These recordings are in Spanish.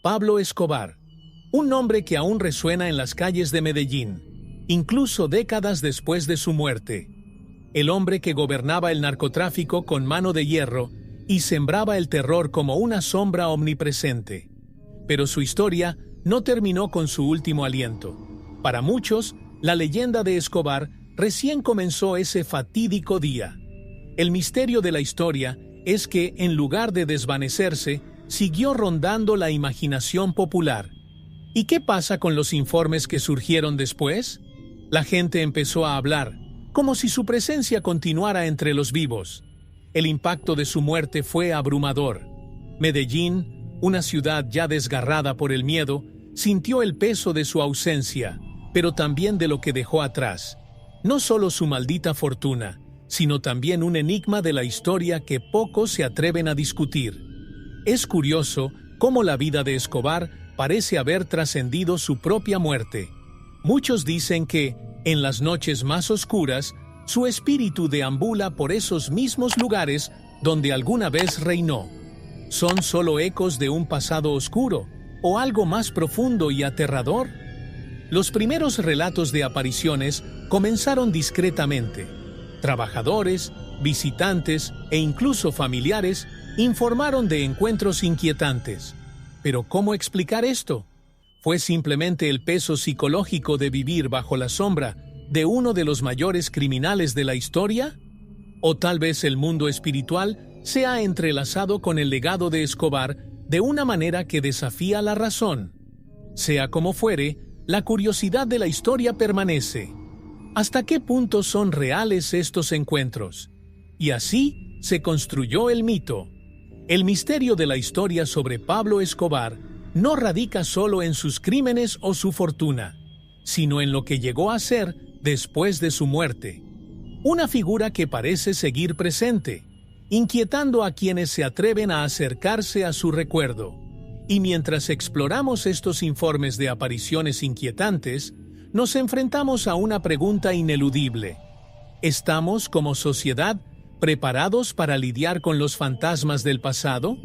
Pablo Escobar, un nombre que aún resuena en las calles de Medellín, incluso décadas después de su muerte. El hombre que gobernaba el narcotráfico con mano de hierro y sembraba el terror como una sombra omnipresente. Pero su historia no terminó con su último aliento. Para muchos, la leyenda de Escobar recién comenzó ese fatídico día. El misterio de la historia es que, en lugar de desvanecerse, siguió rondando la imaginación popular. ¿Y qué pasa con los informes que surgieron después? La gente empezó a hablar, como si su presencia continuara entre los vivos. El impacto de su muerte fue abrumador. Medellín, una ciudad ya desgarrada por el miedo, sintió el peso de su ausencia, pero también de lo que dejó atrás. No solo su maldita fortuna, sino también un enigma de la historia que pocos se atreven a discutir. Es curioso cómo la vida de Escobar parece haber trascendido su propia muerte. Muchos dicen que, en las noches más oscuras, su espíritu deambula por esos mismos lugares donde alguna vez reinó. ¿Son solo ecos de un pasado oscuro o algo más profundo y aterrador? Los primeros relatos de apariciones comenzaron discretamente. Trabajadores, visitantes e incluso familiares informaron de encuentros inquietantes. ¿Pero cómo explicar esto? ¿Fue simplemente el peso psicológico de vivir bajo la sombra de uno de los mayores criminales de la historia? ¿O tal vez el mundo espiritual se ha entrelazado con el legado de Escobar de una manera que desafía la razón? Sea como fuere, la curiosidad de la historia permanece. ¿Hasta qué punto son reales estos encuentros? Y así se construyó el mito. El misterio de la historia sobre Pablo Escobar no radica solo en sus crímenes o su fortuna, sino en lo que llegó a ser después de su muerte. Una figura que parece seguir presente, inquietando a quienes se atreven a acercarse a su recuerdo. Y mientras exploramos estos informes de apariciones inquietantes, nos enfrentamos a una pregunta ineludible. ¿Estamos, como sociedad, preparados para lidiar con los fantasmas del pasado?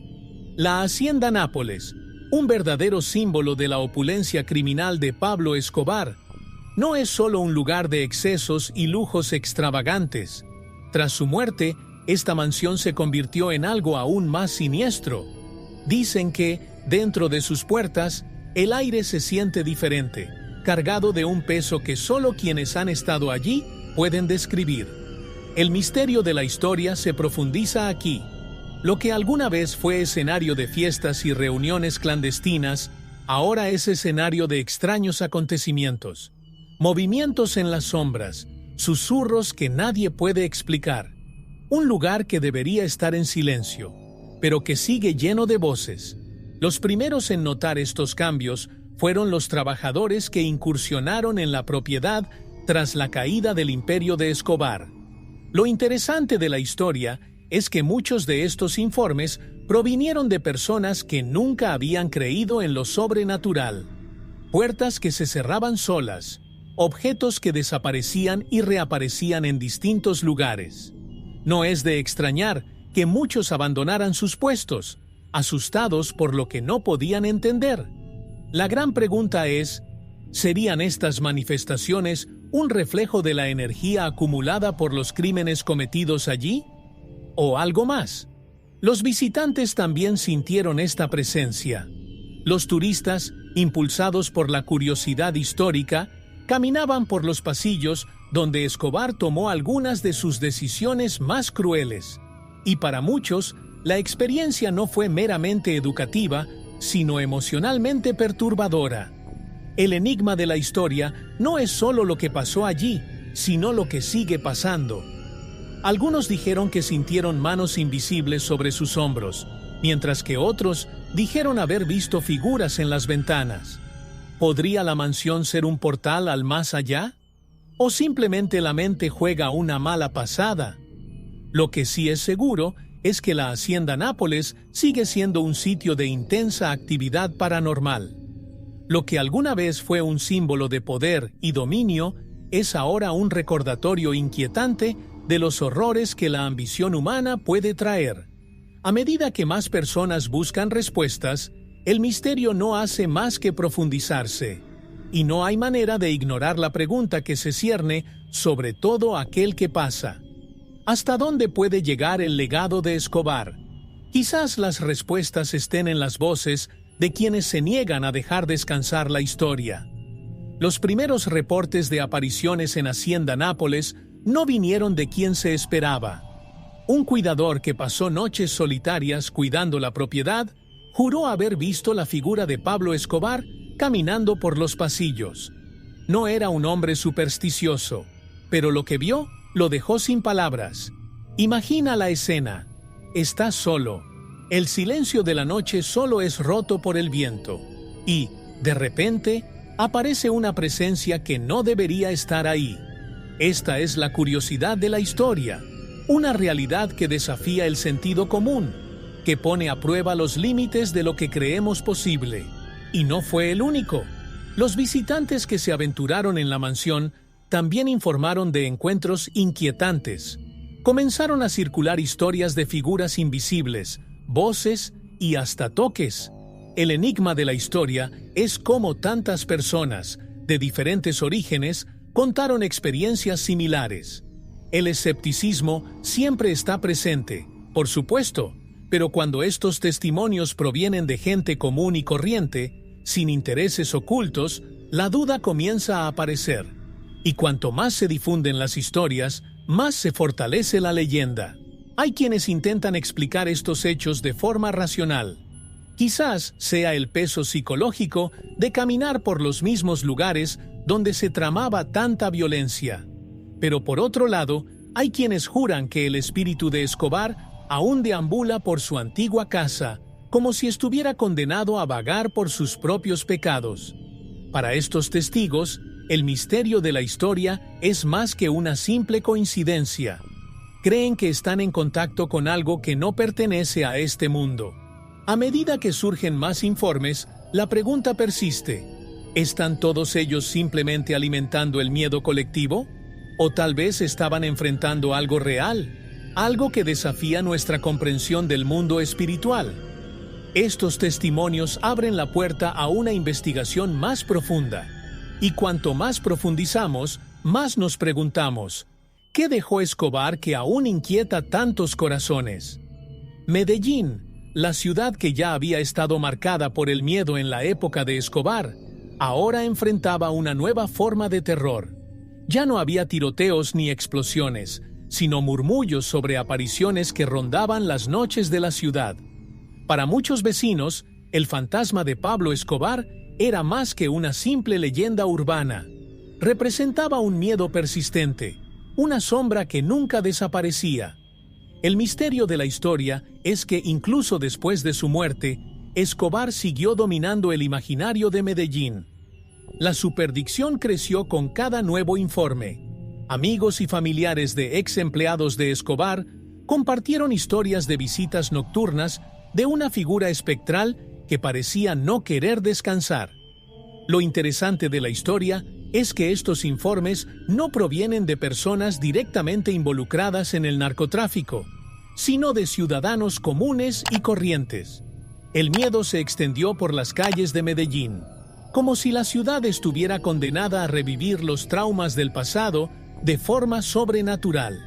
La Hacienda Nápoles, un verdadero símbolo de la opulencia criminal de Pablo Escobar, no es solo un lugar de excesos y lujos extravagantes. Tras su muerte, esta mansión se convirtió en algo aún más siniestro. Dicen que, dentro de sus puertas, el aire se siente diferente, cargado de un peso que solo quienes han estado allí pueden describir. El misterio de la historia se profundiza aquí. Lo que alguna vez fue escenario de fiestas y reuniones clandestinas, ahora es escenario de extraños acontecimientos. Movimientos en las sombras, susurros que nadie puede explicar. Un lugar que debería estar en silencio, pero que sigue lleno de voces. Los primeros en notar estos cambios fueron los trabajadores que incursionaron en la propiedad tras la caída del imperio de Escobar. Lo interesante de la historia es que muchos de estos informes provinieron de personas que nunca habían creído en lo sobrenatural. Puertas que se cerraban solas, objetos que desaparecían y reaparecían en distintos lugares. No es de extrañar que muchos abandonaran sus puestos, asustados por lo que no podían entender. La gran pregunta es, ¿serían estas manifestaciones un reflejo de la energía acumulada por los crímenes cometidos allí? ¿O algo más? Los visitantes también sintieron esta presencia. Los turistas, impulsados por la curiosidad histórica, caminaban por los pasillos donde Escobar tomó algunas de sus decisiones más crueles. Y para muchos, la experiencia no fue meramente educativa, sino emocionalmente perturbadora. El enigma de la historia no es solo lo que pasó allí, sino lo que sigue pasando. Algunos dijeron que sintieron manos invisibles sobre sus hombros, mientras que otros dijeron haber visto figuras en las ventanas. ¿Podría la mansión ser un portal al más allá? ¿O simplemente la mente juega una mala pasada? Lo que sí es seguro es que la Hacienda Nápoles sigue siendo un sitio de intensa actividad paranormal. Lo que alguna vez fue un símbolo de poder y dominio es ahora un recordatorio inquietante de los horrores que la ambición humana puede traer. A medida que más personas buscan respuestas, El misterio no hace más que profundizarse, y no hay manera de ignorar la pregunta que se cierne sobre todo aquel que pasa. ¿Hasta dónde puede llegar el legado de Escobar? Quizás las respuestas estén en las voces de quienes se niegan a dejar descansar la historia. Los primeros reportes de apariciones en Hacienda Nápoles no vinieron de quien se esperaba. Un cuidador que pasó noches solitarias cuidando la propiedad juró haber visto la figura de Pablo Escobar caminando por los pasillos. No era un hombre supersticioso, pero lo que vio lo dejó sin palabras. Imagina la escena. Está solo. El silencio de la noche solo es roto por el viento. Y, de repente, aparece una presencia que no debería estar ahí. Esta es la curiosidad de la historia. Una realidad que desafía el sentido común, que pone a prueba los límites de lo que creemos posible. Y no fue el único. Los visitantes que se aventuraron en la mansión también informaron de encuentros inquietantes. Comenzaron a circular historias de figuras invisibles, voces y hasta toques. El enigma de la historia es cómo tantas personas, de diferentes orígenes, contaron experiencias similares. El escepticismo siempre está presente, por supuesto, pero cuando estos testimonios provienen de gente común y corriente, sin intereses ocultos, la duda comienza a aparecer. Y cuanto más se difunden las historias, más se fortalece la leyenda. Hay quienes intentan explicar estos hechos de forma racional. Quizás sea el peso psicológico de caminar por los mismos lugares donde se tramaba tanta violencia. Pero por otro lado, hay quienes juran que el espíritu de Escobar aún deambula por su antigua casa, como si estuviera condenado a vagar por sus propios pecados. Para estos testigos, el misterio de la historia es más que una simple coincidencia. Creen que están en contacto con algo que no pertenece a este mundo. A medida que surgen más informes, la pregunta persiste: ¿están todos ellos simplemente alimentando el miedo colectivo? ¿O tal vez estaban enfrentando algo real, algo que desafía nuestra comprensión del mundo espiritual? Estos testimonios abren la puerta a una investigación más profunda. Y cuanto más profundizamos, más nos preguntamos: ¿qué dejó Escobar que aún inquieta tantos corazones? Medellín, la ciudad que ya había estado marcada por el miedo en la época de Escobar, ahora enfrentaba una nueva forma de terror. Ya no había tiroteos ni explosiones, sino murmullos sobre apariciones que rondaban las noches de la ciudad. Para muchos vecinos, el fantasma de Pablo Escobar era más que una simple leyenda urbana. Representaba un miedo persistente, una sombra que nunca desaparecía. El misterio de la historia es que incluso después de su muerte, Escobar siguió dominando el imaginario de Medellín. La superdicción creció con cada nuevo informe. Amigos y familiares de ex empleados de Escobar compartieron historias de visitas nocturnas de una figura espectral que parecía no querer descansar. Lo interesante de la historia es que estos informes no provienen de personas directamente involucradas en el narcotráfico, sino de ciudadanos comunes y corrientes. El miedo se extendió por las calles de Medellín, como si la ciudad estuviera condenada a revivir los traumas del pasado de forma sobrenatural.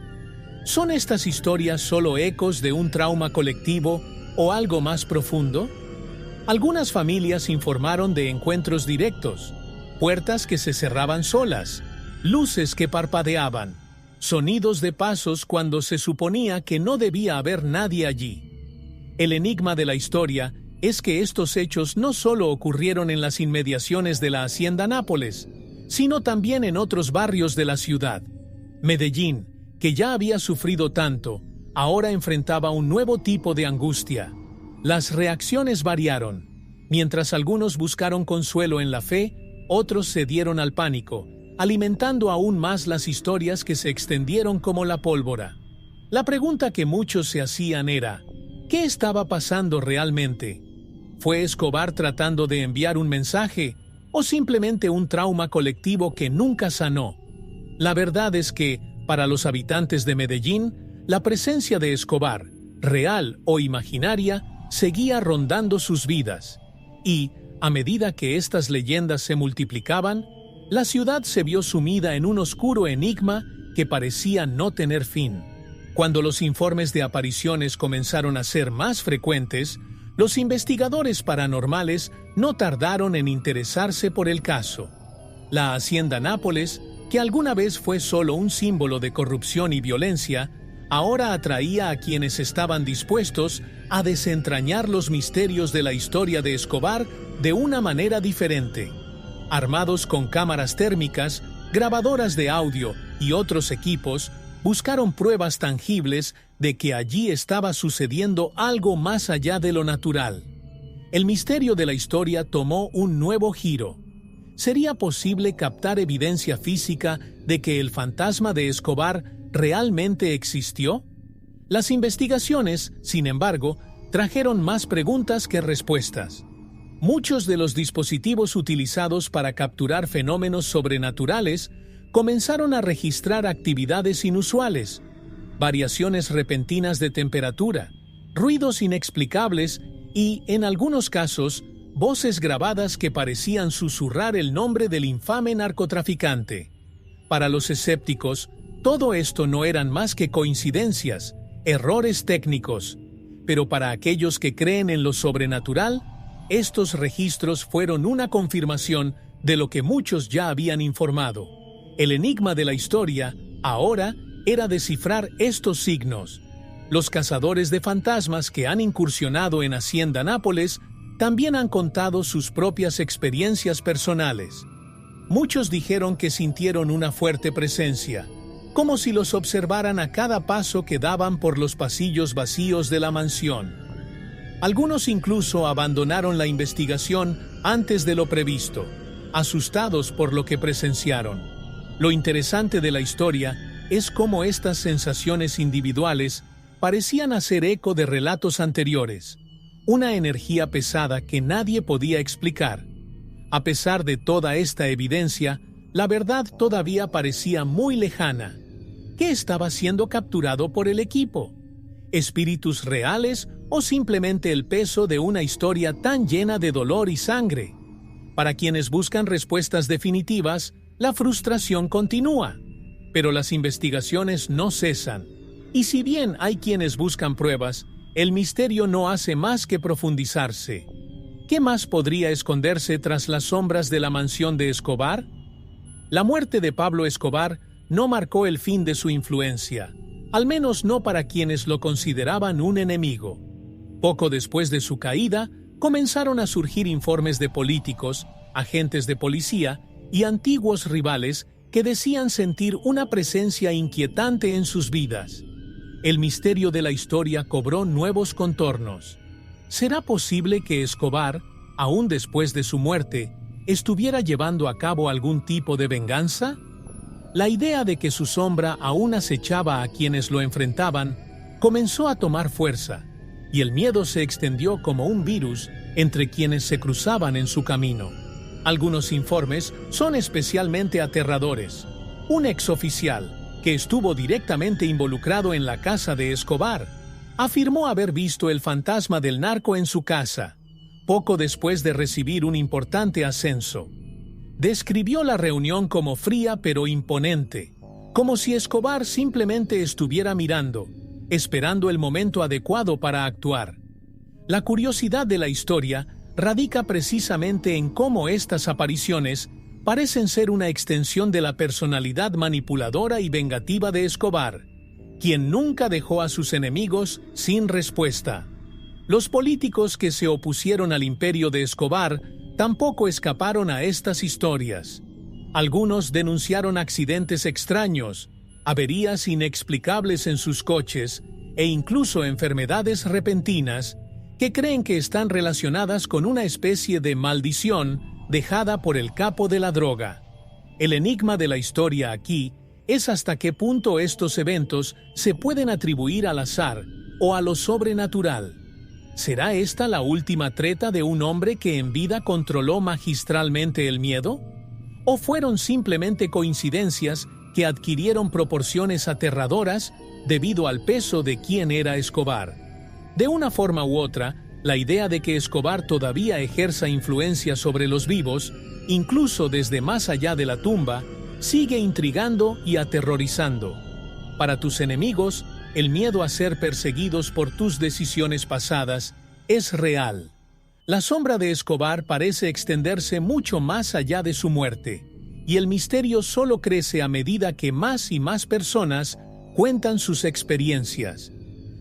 ¿Son estas historias solo ecos de un trauma colectivo o algo más profundo? Algunas familias informaron de encuentros directos, puertas que se cerraban solas, luces que parpadeaban, sonidos de pasos cuando se suponía que no debía haber nadie allí. El enigma de la historia es que estos hechos no solo ocurrieron en las inmediaciones de la Hacienda Nápoles, sino también en otros barrios de la ciudad. Medellín, que ya había sufrido tanto, ahora enfrentaba un nuevo tipo de angustia. Las reacciones variaron. Mientras algunos buscaron consuelo en la fe, otros cedieron al pánico, alimentando aún más las historias que se extendieron como la pólvora. La pregunta que muchos se hacían era: ¿qué estaba pasando realmente? ¿Fue Escobar tratando de enviar un mensaje o simplemente un trauma colectivo que nunca sanó? La verdad es que, para los habitantes de Medellín, la presencia de Escobar, real o imaginaria, seguía rondando sus vidas. y, a medida que estas leyendas se multiplicaban, la ciudad se vio sumida en un oscuro enigma que parecía no tener fin. Cuando los informes de apariciones comenzaron a ser más frecuentes, los investigadores paranormales no tardaron en interesarse por el caso. La Hacienda Nápoles, que alguna vez fue solo un símbolo de corrupción y violencia, ahora atraía a quienes estaban dispuestos a desentrañar los misterios de la historia de Escobar de una manera diferente. Armados con cámaras térmicas, grabadoras de audio y otros equipos, buscaron pruebas tangibles de que allí estaba sucediendo algo más allá de lo natural. El misterio de la historia tomó un nuevo giro. ¿Sería posible captar evidencia física de que el fantasma de Escobar realmente existió? Las investigaciones, sin embargo, trajeron más preguntas que respuestas. Muchos de los dispositivos utilizados para capturar fenómenos sobrenaturales comenzaron a registrar actividades inusuales, variaciones repentinas de temperatura, ruidos inexplicables y, en algunos casos, voces grabadas que parecían susurrar el nombre del infame narcotraficante. Para los escépticos, todo esto no eran más que coincidencias, errores técnicos, pero para aquellos que creen en lo sobrenatural, estos registros fueron una confirmación de lo que muchos ya habían informado. El enigma de la historia, ahora, era descifrar estos signos. Los cazadores de fantasmas que han incursionado en Hacienda Nápoles también han contado sus propias experiencias personales. Muchos dijeron que sintieron una fuerte presencia, como si los observaran a cada paso que daban por los pasillos vacíos de la mansión. Algunos incluso abandonaron la investigación antes de lo previsto, asustados por lo que presenciaron. Lo interesante de la historia es cómo estas sensaciones individuales parecían hacer eco de relatos anteriores, una energía pesada que nadie podía explicar. A pesar de toda esta evidencia, la verdad todavía parecía muy lejana. ¿Qué estaba siendo capturado por el equipo? ¿Espíritus reales o simplemente el peso de una historia tan llena de dolor y sangre? Para quienes buscan respuestas definitivas, la frustración continúa, pero las investigaciones no cesan. Y si bien hay quienes buscan pruebas, el misterio no hace más que profundizarse. ¿Qué más podría esconderse tras las sombras de la mansión de Escobar? La muerte de Pablo Escobar no marcó el fin de su influencia, al menos no para quienes lo consideraban un enemigo. Poco después de su caída, comenzaron a surgir informes de políticos, agentes de policía y antiguos rivales que decían sentir una presencia inquietante en sus vidas. El misterio de la historia cobró nuevos contornos. ¿Será posible que Escobar, aún después de su muerte, estuviera llevando a cabo algún tipo de venganza? La idea de que su sombra aún acechaba a quienes lo enfrentaban comenzó a tomar fuerza, y el miedo se extendió como un virus entre quienes se cruzaban en su camino. Algunos informes son especialmente aterradores. Un exoficial, que estuvo directamente involucrado en la casa de Escobar, afirmó haber visto el fantasma del narco en su casa, poco después de recibir un importante ascenso. Describió la reunión como fría pero imponente, como si Escobar simplemente estuviera mirando, esperando el momento adecuado para actuar. La curiosidad de la historia radica precisamente en cómo estas apariciones parecen ser una extensión de la personalidad manipuladora y vengativa de Escobar, quien nunca dejó a sus enemigos sin respuesta. Los políticos que se opusieron al imperio de Escobar tampoco escaparon a estas historias. Algunos denunciaron accidentes extraños, averías inexplicables en sus coches e incluso enfermedades repentinas que creen que están relacionadas con una especie de maldición dejada por el capo de la droga. El enigma de la historia aquí es hasta qué punto estos eventos se pueden atribuir al azar o a lo sobrenatural. ¿Será esta la última treta de un hombre que en vida controló magistralmente el miedo? ¿O fueron simplemente coincidencias que adquirieron proporciones aterradoras debido al peso de quién era Escobar? De una forma u otra, La idea de que Escobar todavía ejerza influencia sobre los vivos, incluso desde más allá de la tumba, sigue intrigando y aterrorizando. Para tus enemigos, el miedo a ser perseguidos por tus decisiones pasadas es real. La sombra de Escobar parece extenderse mucho más allá de su muerte, y el misterio solo crece a medida que más y más personas cuentan sus experiencias.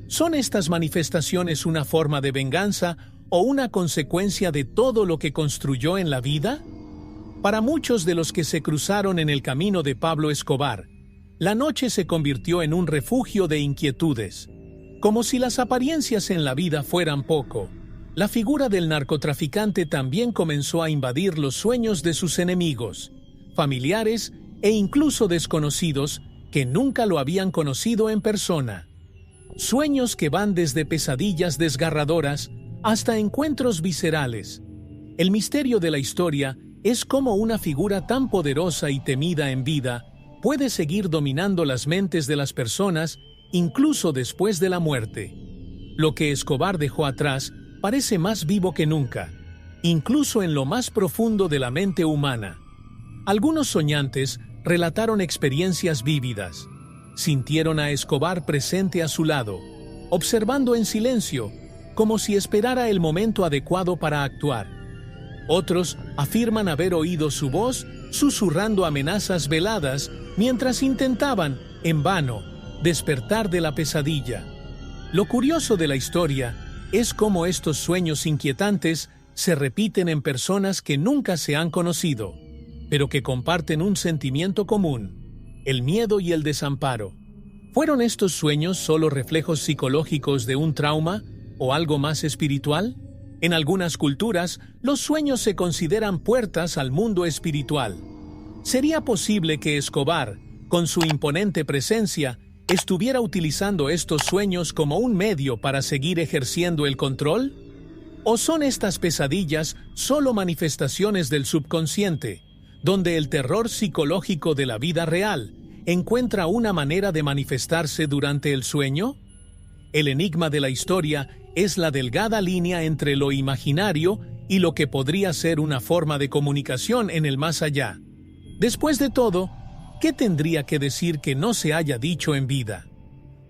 ¿Son estas manifestaciones una forma de venganza o una consecuencia de todo lo que construyó en la vida? Para muchos de los que se cruzaron en el camino de Pablo Escobar, la noche se convirtió en un refugio de inquietudes. Como si las apariencias en la vida fueran poco, la figura del narcotraficante también comenzó a invadir los sueños de sus enemigos, familiares e incluso desconocidos que nunca lo habían conocido en persona. Sueños que van desde pesadillas desgarradoras hasta encuentros viscerales. El misterio de la historia es cómo una figura tan poderosa y temida en vida puede seguir dominando las mentes de las personas incluso después de la muerte. Lo que Escobar dejó atrás parece más vivo que nunca, incluso en lo más profundo de la mente humana. Algunos soñantes relataron experiencias vívidas. Sintieron a Escobar presente a su lado, observando en silencio, como si esperara el momento adecuado para actuar. Otros afirman haber oído su voz susurrando amenazas veladas mientras intentaban, en vano, despertar de la pesadilla. Lo curioso de la historia es cómo estos sueños inquietantes se repiten en personas que nunca se han conocido, pero que comparten un sentimiento común: el miedo y el desamparo. ¿Fueron estos sueños solo reflejos psicológicos de un trauma o algo más espiritual? En algunas culturas, los sueños se consideran puertas al mundo espiritual. ¿Sería posible que Escobar, con su imponente presencia, estuviera utilizando estos sueños como un medio para seguir ejerciendo el control? ¿O son estas pesadillas solo manifestaciones del subconsciente, donde el terror psicológico de la vida real encuentra una manera de manifestarse durante el sueño? El enigma de la historia es la delgada línea entre lo imaginario y lo que podría ser una forma de comunicación en el más allá. Después de todo, ¿qué tendría que decir que no se haya dicho en vida?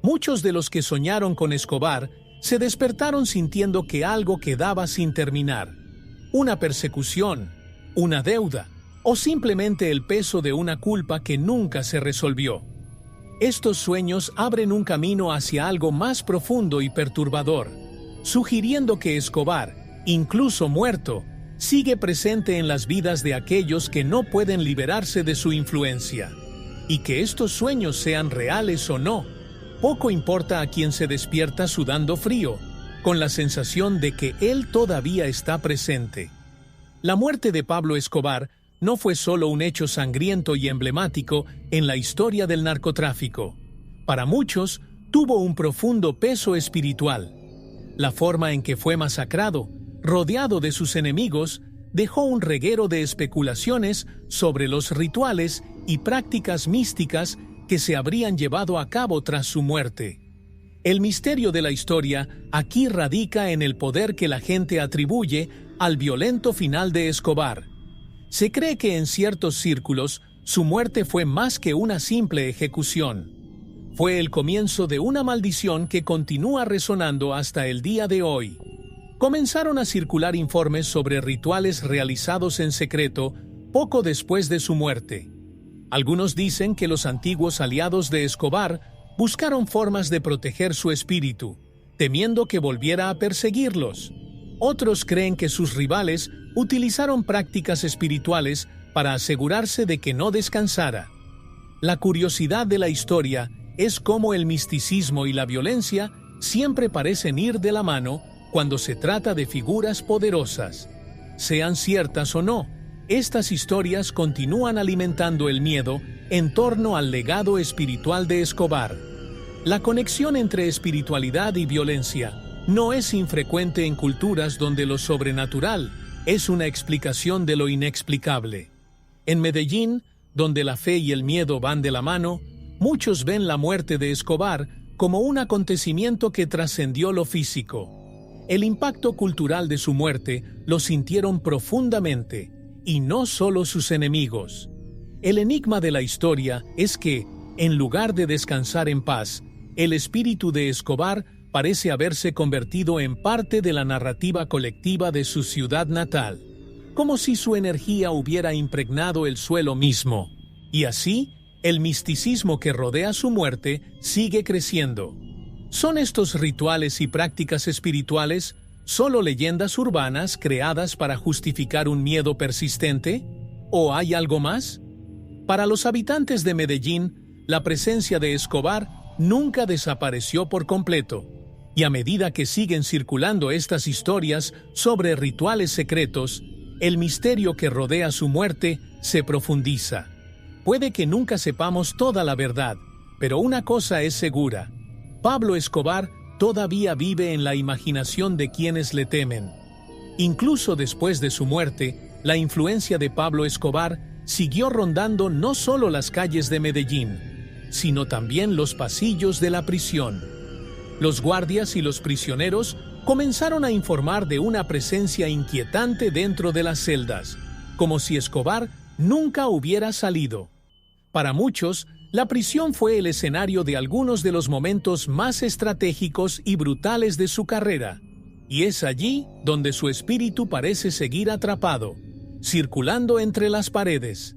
Muchos de los que soñaron con Escobar se despertaron sintiendo que algo quedaba sin terminar. Una persecución, una deuda, o simplemente el peso de una culpa que nunca se resolvió. Estos sueños abren un camino hacia algo más profundo y perturbador, sugiriendo que Escobar, incluso muerto, sigue presente en las vidas de aquellos que no pueden liberarse de su influencia. Y que estos sueños sean reales o no, poco importa a quien se despierta sudando frío, con la sensación de que él todavía está presente. La muerte de Pablo Escobar no fue solo un hecho sangriento y emblemático en la historia del narcotráfico. Para muchos, tuvo un profundo peso espiritual. La forma en que fue masacrado, rodeado de sus enemigos, dejó un reguero de especulaciones sobre los rituales y prácticas místicas que se habrían llevado a cabo tras su muerte. El misterio de la historia aquí radica en el poder que la gente atribuye al violento final de Escobar. Se cree que en ciertos círculos su muerte fue más que una simple ejecución. Fue el comienzo de una maldición que continúa resonando hasta el día de hoy. Comenzaron a circular informes sobre rituales realizados en secreto poco después de su muerte. Algunos dicen que los antiguos aliados de Escobar buscaron formas de proteger su espíritu, temiendo que volviera a perseguirlos. Otros creen que sus rivales utilizaron prácticas espirituales para asegurarse de que no descansara. La curiosidad de la historia es cómo el misticismo y la violencia siempre parecen ir de la mano cuando se trata de figuras poderosas. Sean ciertas o no, estas historias continúan alimentando el miedo en torno al legado espiritual de Escobar. La conexión entre espiritualidad y violencia no es infrecuente en culturas donde lo sobrenatural es una explicación de lo inexplicable. En Medellín, donde la fe y el miedo van de la mano, muchos ven la muerte de Escobar como un acontecimiento que trascendió lo físico. El impacto cultural de su muerte lo sintieron profundamente, y no solo sus enemigos. El enigma de la historia es que, en lugar de descansar en paz, el espíritu de Escobar parece haberse convertido en parte de la narrativa colectiva de su ciudad natal, como si su energía hubiera impregnado el suelo mismo. Y así, el misticismo que rodea su muerte sigue creciendo. ¿Son estos rituales y prácticas espirituales solo leyendas urbanas creadas para justificar un miedo persistente? ¿O hay algo más? Para los habitantes de Medellín, la presencia de Escobar nunca desapareció por completo, y a medida que siguen circulando estas historias sobre rituales secretos, el misterio que rodea su muerte se profundiza. Puede que nunca sepamos toda la verdad, pero una cosa es segura: Pablo Escobar todavía vive en la imaginación de quienes le temen. Incluso después de su muerte, la influencia de Pablo Escobar siguió rondando no solo las calles de Medellín, sino también los pasillos de la prisión. Los guardias y los prisioneros comenzaron a informar de una presencia inquietante dentro de las celdas, como si Escobar nunca hubiera salido. Para muchos, la prisión fue el escenario de algunos de los momentos más estratégicos y brutales de su carrera, y es allí donde su espíritu parece seguir atrapado, circulando entre las paredes.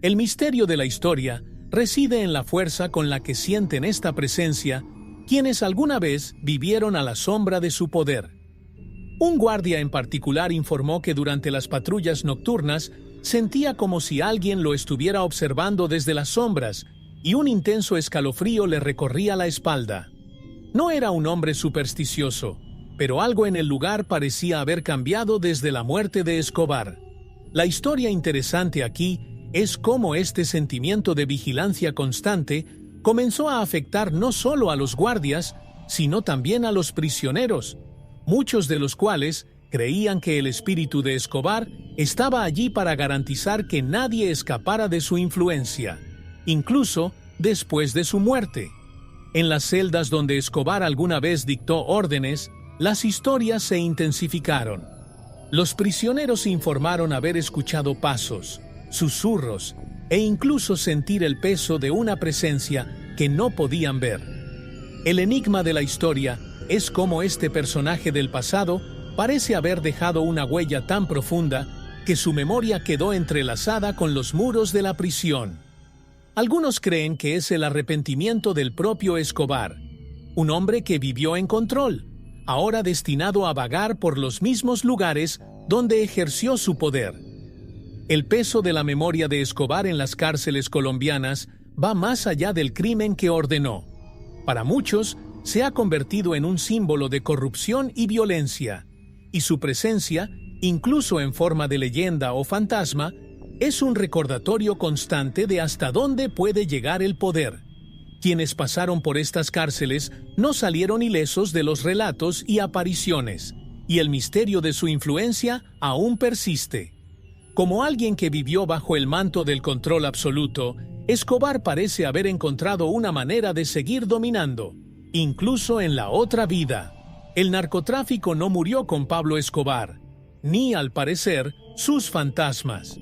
El misterio de la historia reside en la fuerza con la que sienten esta presencia quienes alguna vez vivieron a la sombra de su poder. Un guardia en particular informó que durante las patrullas nocturnas sentía como si alguien lo estuviera observando desde las sombras y un intenso escalofrío le recorría la espalda. No era un hombre supersticioso, pero algo en el lugar parecía haber cambiado desde la muerte de Escobar. La historia interesante aquí es cómo este sentimiento de vigilancia constante comenzó a afectar no solo a los guardias, sino también a los prisioneros, muchos de los cuales creían que el espíritu de Escobar estaba allí para garantizar que nadie escapara de su influencia, incluso después de su muerte. En las celdas donde Escobar alguna vez dictó órdenes, las historias se intensificaron. Los prisioneros informaron haber escuchado pasos, susurros e incluso sentir el peso de una presencia que no podían ver. El enigma de la historia es cómo este personaje del pasado parece haber dejado una huella tan profunda que su memoria quedó entrelazada con los muros de la prisión. Algunos creen que es el arrepentimiento del propio Escobar, un hombre que vivió en control, ahora destinado a vagar por los mismos lugares donde ejerció su poder. El peso de la memoria de Escobar en las cárceles colombianas va más allá del crimen que ordenó. Para muchos, se ha convertido en un símbolo de corrupción y violencia, y su presencia, incluso en forma de leyenda o fantasma, es un recordatorio constante de hasta dónde puede llegar el poder. Quienes pasaron por estas cárceles no salieron ilesos de los relatos y apariciones, y el misterio de su influencia aún persiste. Como alguien que vivió bajo el manto del control absoluto, Escobar parece haber encontrado una manera de seguir dominando, incluso en la otra vida. El narcotráfico no murió con Pablo Escobar, ni, al parecer, sus fantasmas.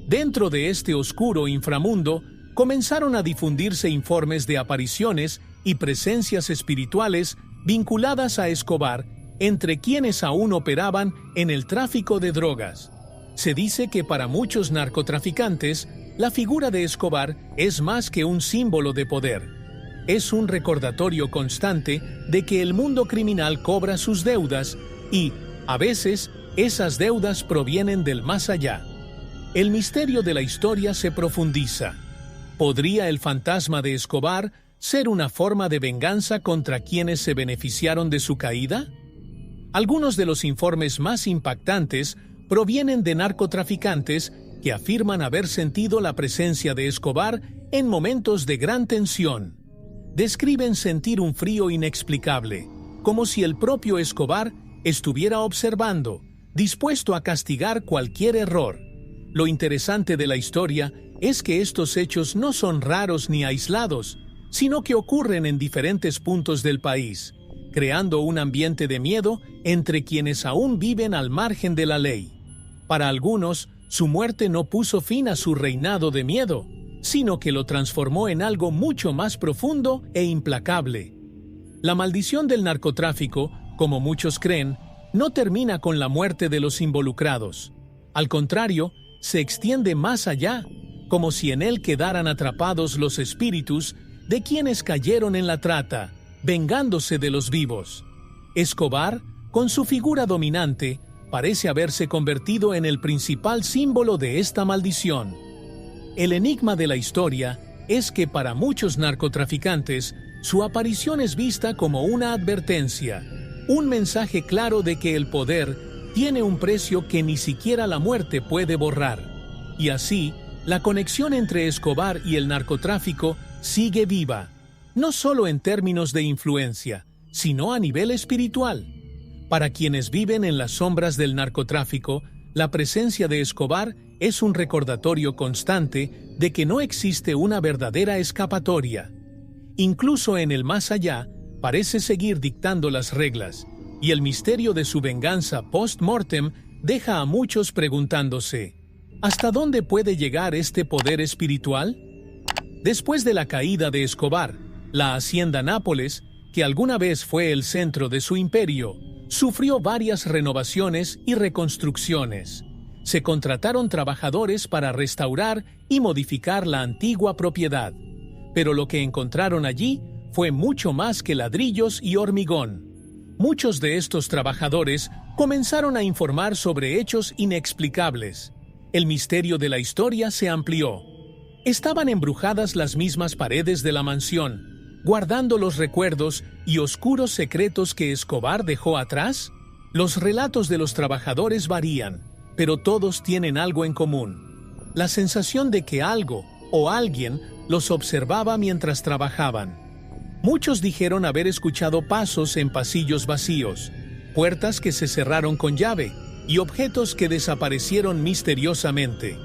Dentro de este oscuro inframundo, comenzaron a difundirse informes de apariciones y presencias espirituales vinculadas a Escobar, entre quienes aún operaban en el tráfico de drogas. Se dice que para muchos narcotraficantes, la figura de Escobar es más que un símbolo de poder. Es un recordatorio constante de que el mundo criminal cobra sus deudas y, a veces, esas deudas provienen del más allá. El misterio de la historia se profundiza. ¿Podría el fantasma de Escobar ser una forma de venganza contra quienes se beneficiaron de su caída? Algunos de los informes más impactantes provienen de narcotraficantes que afirman haber sentido la presencia de Escobar en momentos de gran tensión. Describen sentir un frío inexplicable, como si el propio Escobar estuviera observando, dispuesto a castigar cualquier error. Lo interesante de la historia es que estos hechos no son raros ni aislados, sino que ocurren en diferentes puntos del país, creando un ambiente de miedo entre quienes aún viven al margen de la ley. Para algunos, su muerte no puso fin a su reinado de miedo, sino que lo transformó en algo mucho más profundo e implacable. La maldición del narcotráfico, como muchos creen, no termina con la muerte de los involucrados. Al contrario, se extiende más allá, como si en él quedaran atrapados los espíritus de quienes cayeron en la trata, vengándose de los vivos. Escobar, con su figura dominante, parece haberse convertido en el principal símbolo de esta maldición. El enigma de la historia es que para muchos narcotraficantes, su aparición es vista como una advertencia, un mensaje claro de que el poder tiene un precio que ni siquiera la muerte puede borrar. Y así, la conexión entre Escobar y el narcotráfico sigue viva, no solo en términos de influencia, sino a nivel espiritual. Para quienes viven en las sombras del narcotráfico, la presencia de Escobar es un recordatorio constante de que no existe una verdadera escapatoria. Incluso en el más allá, parece seguir dictando las reglas, y el misterio de su venganza post-mortem deja a muchos preguntándose: ¿hasta dónde puede llegar este poder espiritual? Después de la caída de Escobar, la hacienda Nápoles, que alguna vez fue el centro de su imperio, sufrió varias renovaciones y reconstrucciones. Se contrataron trabajadores para restaurar y modificar la antigua propiedad, pero lo que encontraron allí fue mucho más que ladrillos y hormigón. Muchos de estos trabajadores comenzaron a informar sobre hechos inexplicables. El misterio de la historia se amplió. Estaban embrujadas las mismas paredes de la mansión, guardando los recuerdos y oscuros secretos que Escobar dejó atrás. Los relatos de los trabajadores varían, pero todos tienen algo en común: la sensación de que algo o alguien los observaba mientras trabajaban. Muchos dijeron haber escuchado pasos en pasillos vacíos, puertas que se cerraron con llave y objetos que desaparecieron misteriosamente.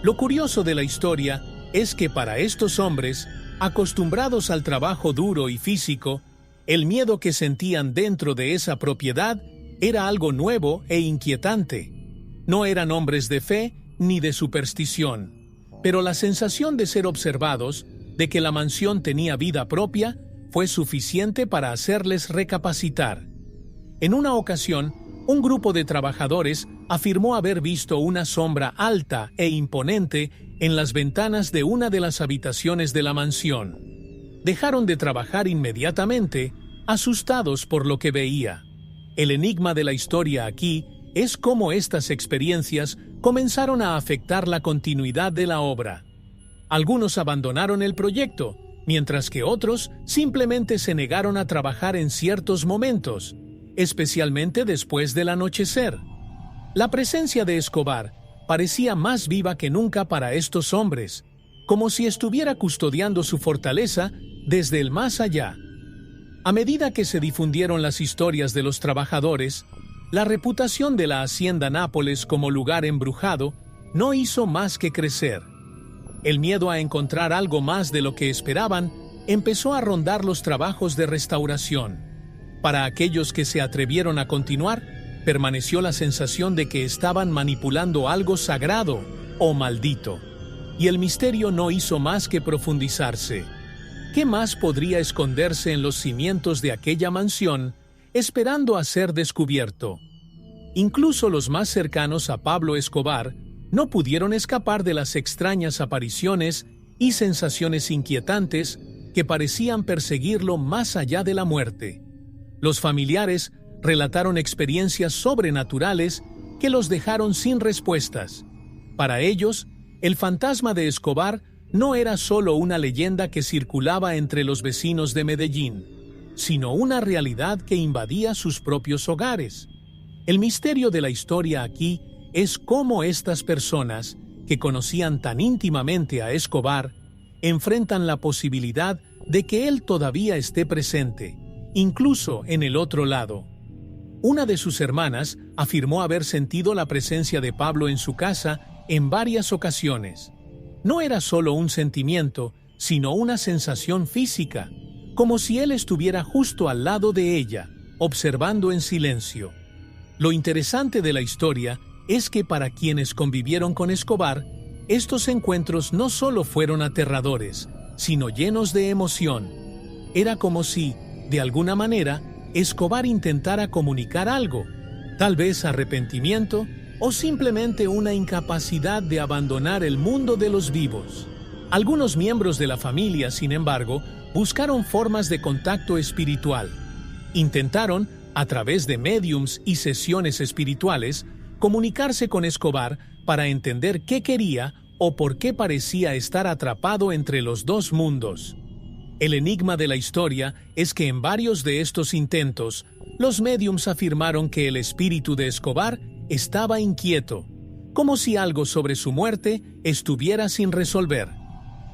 Lo curioso de la historia es que para estos hombres, acostumbrados al trabajo duro y físico, el miedo que sentían dentro de esa propiedad era algo nuevo e inquietante. No eran hombres de fe ni de superstición, pero la sensación de ser observados, de que la mansión tenía vida propia, fue suficiente para hacerles recapacitar. En una ocasión, un grupo de trabajadores afirmó haber visto una sombra alta e imponente en las ventanas de una de las habitaciones de la mansión. Dejaron de trabajar inmediatamente, asustados por lo que veía. El enigma de la historia aquí es cómo estas experiencias comenzaron a afectar la continuidad de la obra. Algunos abandonaron el proyecto, mientras que otros simplemente se negaron a trabajar en ciertos momentos, especialmente después del anochecer. La presencia de Escobar parecía más viva que nunca para estos hombres, como si estuviera custodiando su fortaleza desde el más allá. A medida que se difundieron las historias de los trabajadores, la reputación de la hacienda Nápoles como lugar embrujado no hizo más que crecer. El miedo a encontrar algo más de lo que esperaban empezó a rondar los trabajos de restauración. Para aquellos que se atrevieron a continuar, permaneció la sensación de que estaban manipulando algo sagrado o maldito, y el misterio no hizo más que profundizarse. ¿Qué más podría esconderse en los cimientos de aquella mansión, esperando a ser descubierto? Incluso los más cercanos a Pablo Escobar no pudieron escapar de las extrañas apariciones y sensaciones inquietantes que parecían perseguirlo más allá de la muerte. Los familiares relataron experiencias sobrenaturales que los dejaron sin respuestas. Para ellos, el fantasma de Escobar no era solo una leyenda que circulaba entre los vecinos de Medellín, sino una realidad que invadía sus propios hogares. El misterio de la historia aquí es cómo estas personas, que conocían tan íntimamente a Escobar, enfrentan la posibilidad de que él todavía esté presente, incluso en el otro lado. Una de sus hermanas afirmó haber sentido la presencia de Pablo en su casa en varias ocasiones. No era solo un sentimiento, sino una sensación física, como si él estuviera justo al lado de ella, observando en silencio. Lo interesante de la historia es que para quienes convivieron con Escobar, estos encuentros no solo fueron aterradores, sino llenos de emoción. Era como si, de alguna manera, Escobar intentara comunicar algo, tal vez arrepentimiento o simplemente una incapacidad de abandonar el mundo de los vivos. Algunos miembros de la familia, sin embargo, buscaron formas de contacto espiritual. Intentaron, a través de médiums y sesiones espirituales, comunicarse con Escobar para entender qué quería o por qué parecía estar atrapado entre los dos mundos. El enigma de la historia es que en varios de estos intentos, los médiums afirmaron que el espíritu de Escobar estaba inquieto, como si algo sobre su muerte estuviera sin resolver.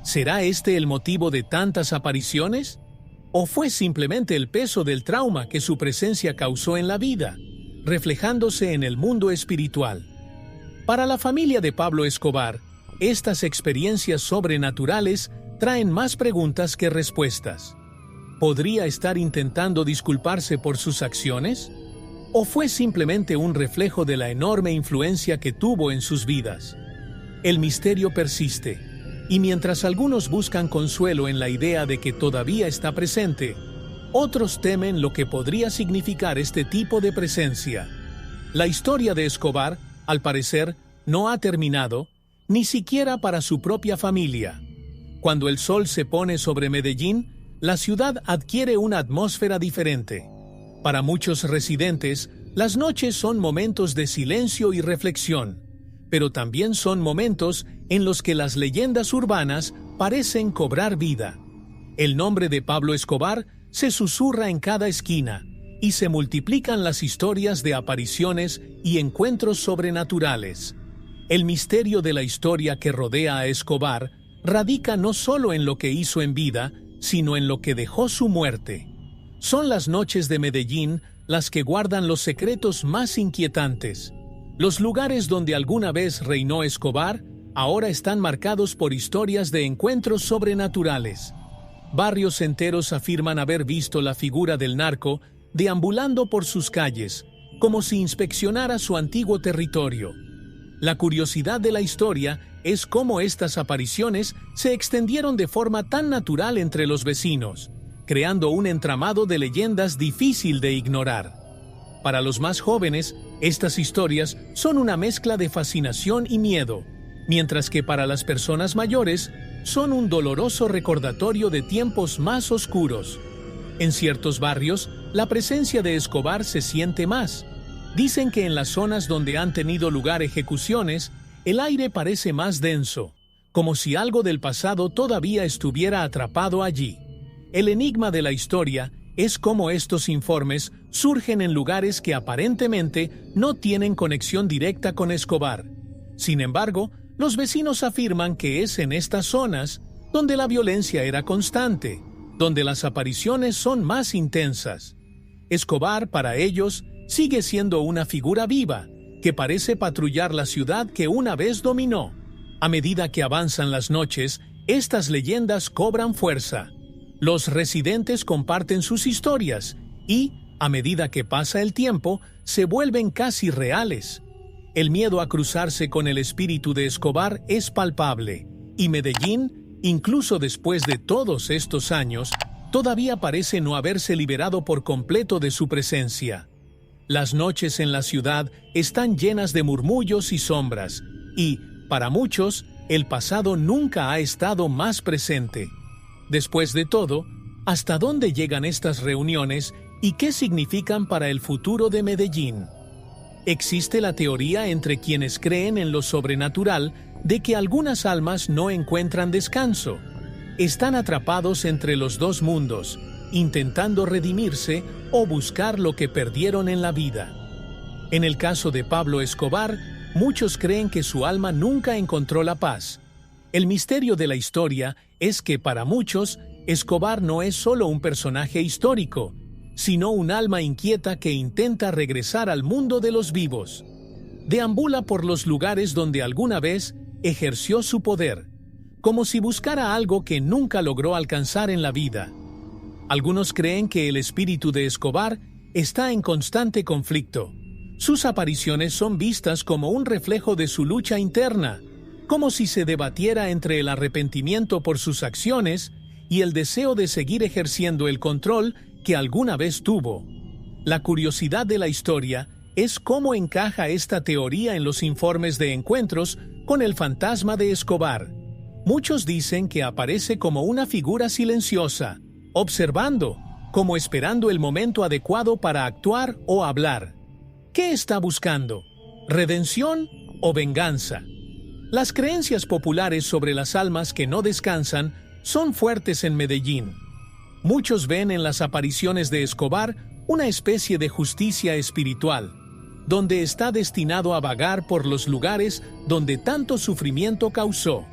¿Será este el motivo de tantas apariciones? ¿O fue simplemente el peso del trauma que su presencia causó en la vida, reflejándose en el mundo espiritual? Para la familia de Pablo Escobar, estas experiencias sobrenaturales traen más preguntas que respuestas. ¿Podría estar intentando disculparse por sus acciones? ¿O fue simplemente un reflejo de la enorme influencia que tuvo en sus vidas? El misterio persiste, y mientras algunos buscan consuelo en la idea de que todavía está presente, otros temen lo que podría significar este tipo de presencia. La historia de Escobar, al parecer, no ha terminado, ni siquiera para su propia familia. Cuando el sol se pone sobre Medellín, la ciudad adquiere una atmósfera diferente. Para muchos residentes, las noches son momentos de silencio y reflexión, pero también son momentos en los que las leyendas urbanas parecen cobrar vida. El nombre de Pablo Escobar se susurra en cada esquina y se multiplican las historias de apariciones y encuentros sobrenaturales. El misterio de la historia que rodea a Escobar radica no solo en lo que hizo en vida, sino en lo que dejó su muerte. Son las noches de Medellín las que guardan los secretos más inquietantes. Los lugares donde alguna vez reinó Escobar ahora están marcados por historias de encuentros sobrenaturales. Barrios enteros afirman haber visto la figura del narco deambulando por sus calles, como si inspeccionara su antiguo territorio. La curiosidad de la historia es cómo estas apariciones se extendieron de forma tan natural entre los vecinos, creando un entramado de leyendas difícil de ignorar. Para los más jóvenes, estas historias son una mezcla de fascinación y miedo, mientras que para las personas mayores son un doloroso recordatorio de tiempos más oscuros. En ciertos barrios, la presencia de Escobar se siente más. Dicen que en las zonas donde han tenido lugar ejecuciones, el aire parece más denso, como si algo del pasado todavía estuviera atrapado allí. El enigma de la historia es cómo estos informes surgen en lugares que aparentemente no tienen conexión directa con Escobar. Sin embargo, los vecinos afirman que es en estas zonas donde la violencia era constante, donde las apariciones son más intensas. Escobar, para ellos, sigue siendo una figura viva, que parece patrullar la ciudad que una vez dominó. A medida que avanzan las noches, estas leyendas cobran fuerza. Los residentes comparten sus historias y, a medida que pasa el tiempo, se vuelven casi reales. El miedo a cruzarse con el espíritu de Escobar es palpable, y Medellín, incluso después de todos estos años, todavía parece no haberse liberado por completo de su presencia. Las noches en la ciudad están llenas de murmullos y sombras, y, para muchos, el pasado nunca ha estado más presente. Después de todo, ¿hasta dónde llegan estas reuniones y qué significan para el futuro de Medellín? Existe la teoría entre quienes creen en lo sobrenatural de que algunas almas no encuentran descanso. Están atrapados entre los dos mundos, intentando redimirse o buscar lo que perdieron en la vida. En el caso de Pablo Escobar, muchos creen que su alma nunca encontró la paz. El misterio de la historia es que para muchos, Escobar no es solo un personaje histórico, sino un alma inquieta que intenta regresar al mundo de los vivos. Deambula por los lugares donde alguna vez ejerció su poder, como si buscara algo que nunca logró alcanzar en la vida. Algunos creen que el espíritu de Escobar está en constante conflicto. Sus apariciones son vistas como un reflejo de su lucha interna, como si se debatiera entre el arrepentimiento por sus acciones y el deseo de seguir ejerciendo el control que alguna vez tuvo. La curiosidad de la historia es cómo encaja esta teoría en los informes de encuentros con el fantasma de Escobar. Muchos dicen que aparece como una figura silenciosa, observando, como esperando el momento adecuado para actuar o hablar. ¿Qué está buscando? ¿Redención o venganza? Las creencias populares sobre las almas que no descansan son fuertes en Medellín. Muchos ven en las apariciones de Escobar una especie de justicia espiritual, donde está destinado a vagar por los lugares donde tanto sufrimiento causó.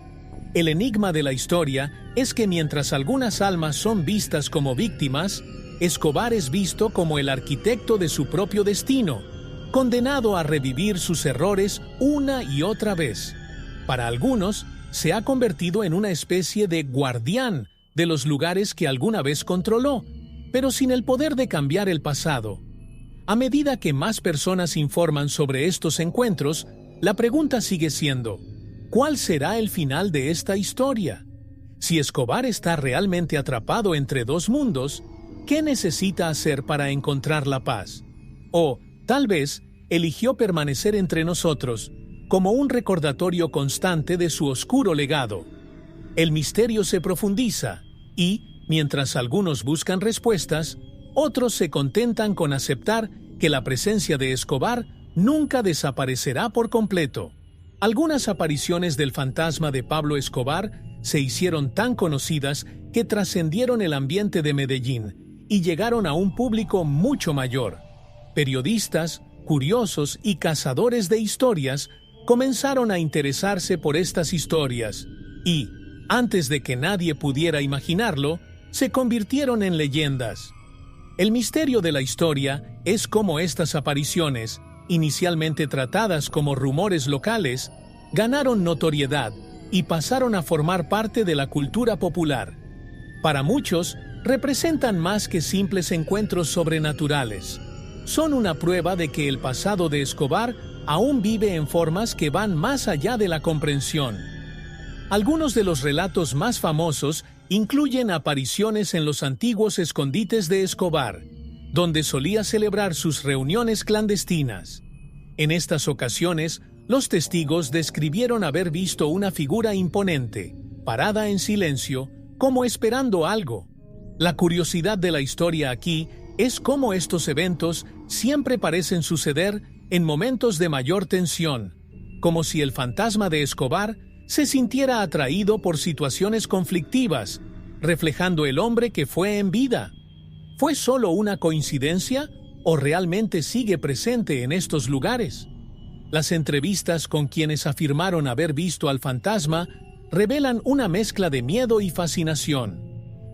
El enigma de la historia es que mientras algunas almas son vistas como víctimas, Escobar es visto como el arquitecto de su propio destino, condenado a revivir sus errores una y otra vez. Para algunos, se ha convertido en una especie de guardián de los lugares que alguna vez controló, pero sin el poder de cambiar el pasado. A medida que más personas informan sobre estos encuentros, la pregunta sigue siendo: ¿cuál será el final de esta historia? Si Escobar está realmente atrapado entre dos mundos, ¿qué necesita hacer para encontrar la paz? O, tal vez, eligió permanecer entre nosotros, como un recordatorio constante de su oscuro legado. El misterio se profundiza y, mientras algunos buscan respuestas, otros se contentan con aceptar que la presencia de Escobar nunca desaparecerá por completo. Algunas apariciones del fantasma de Pablo Escobar se hicieron tan conocidas que trascendieron el ambiente de Medellín y llegaron a un público mucho mayor. Periodistas, curiosos y cazadores de historias comenzaron a interesarse por estas historias y, antes de que nadie pudiera imaginarlo, se convirtieron en leyendas. El misterio de la historia es cómo estas apariciones, inicialmente tratadas como rumores locales, ganaron notoriedad y pasaron a formar parte de la cultura popular. Para muchos, representan más que simples encuentros sobrenaturales. Son una prueba de que el pasado de Escobar aún vive en formas que van más allá de la comprensión. Algunos de los relatos más famosos incluyen apariciones en los antiguos escondites de Escobar, donde solía celebrar sus reuniones clandestinas. En estas ocasiones, los testigos describieron haber visto una figura imponente, parada en silencio, como esperando algo. La curiosidad de la historia aquí es cómo estos eventos siempre parecen suceder en momentos de mayor tensión, como si el fantasma de Escobar se sintiera atraído por situaciones conflictivas, reflejando el hombre que fue en vida. ¿Fue solo una coincidencia o realmente sigue presente en estos lugares? Las entrevistas con quienes afirmaron haber visto al fantasma revelan una mezcla de miedo y fascinación.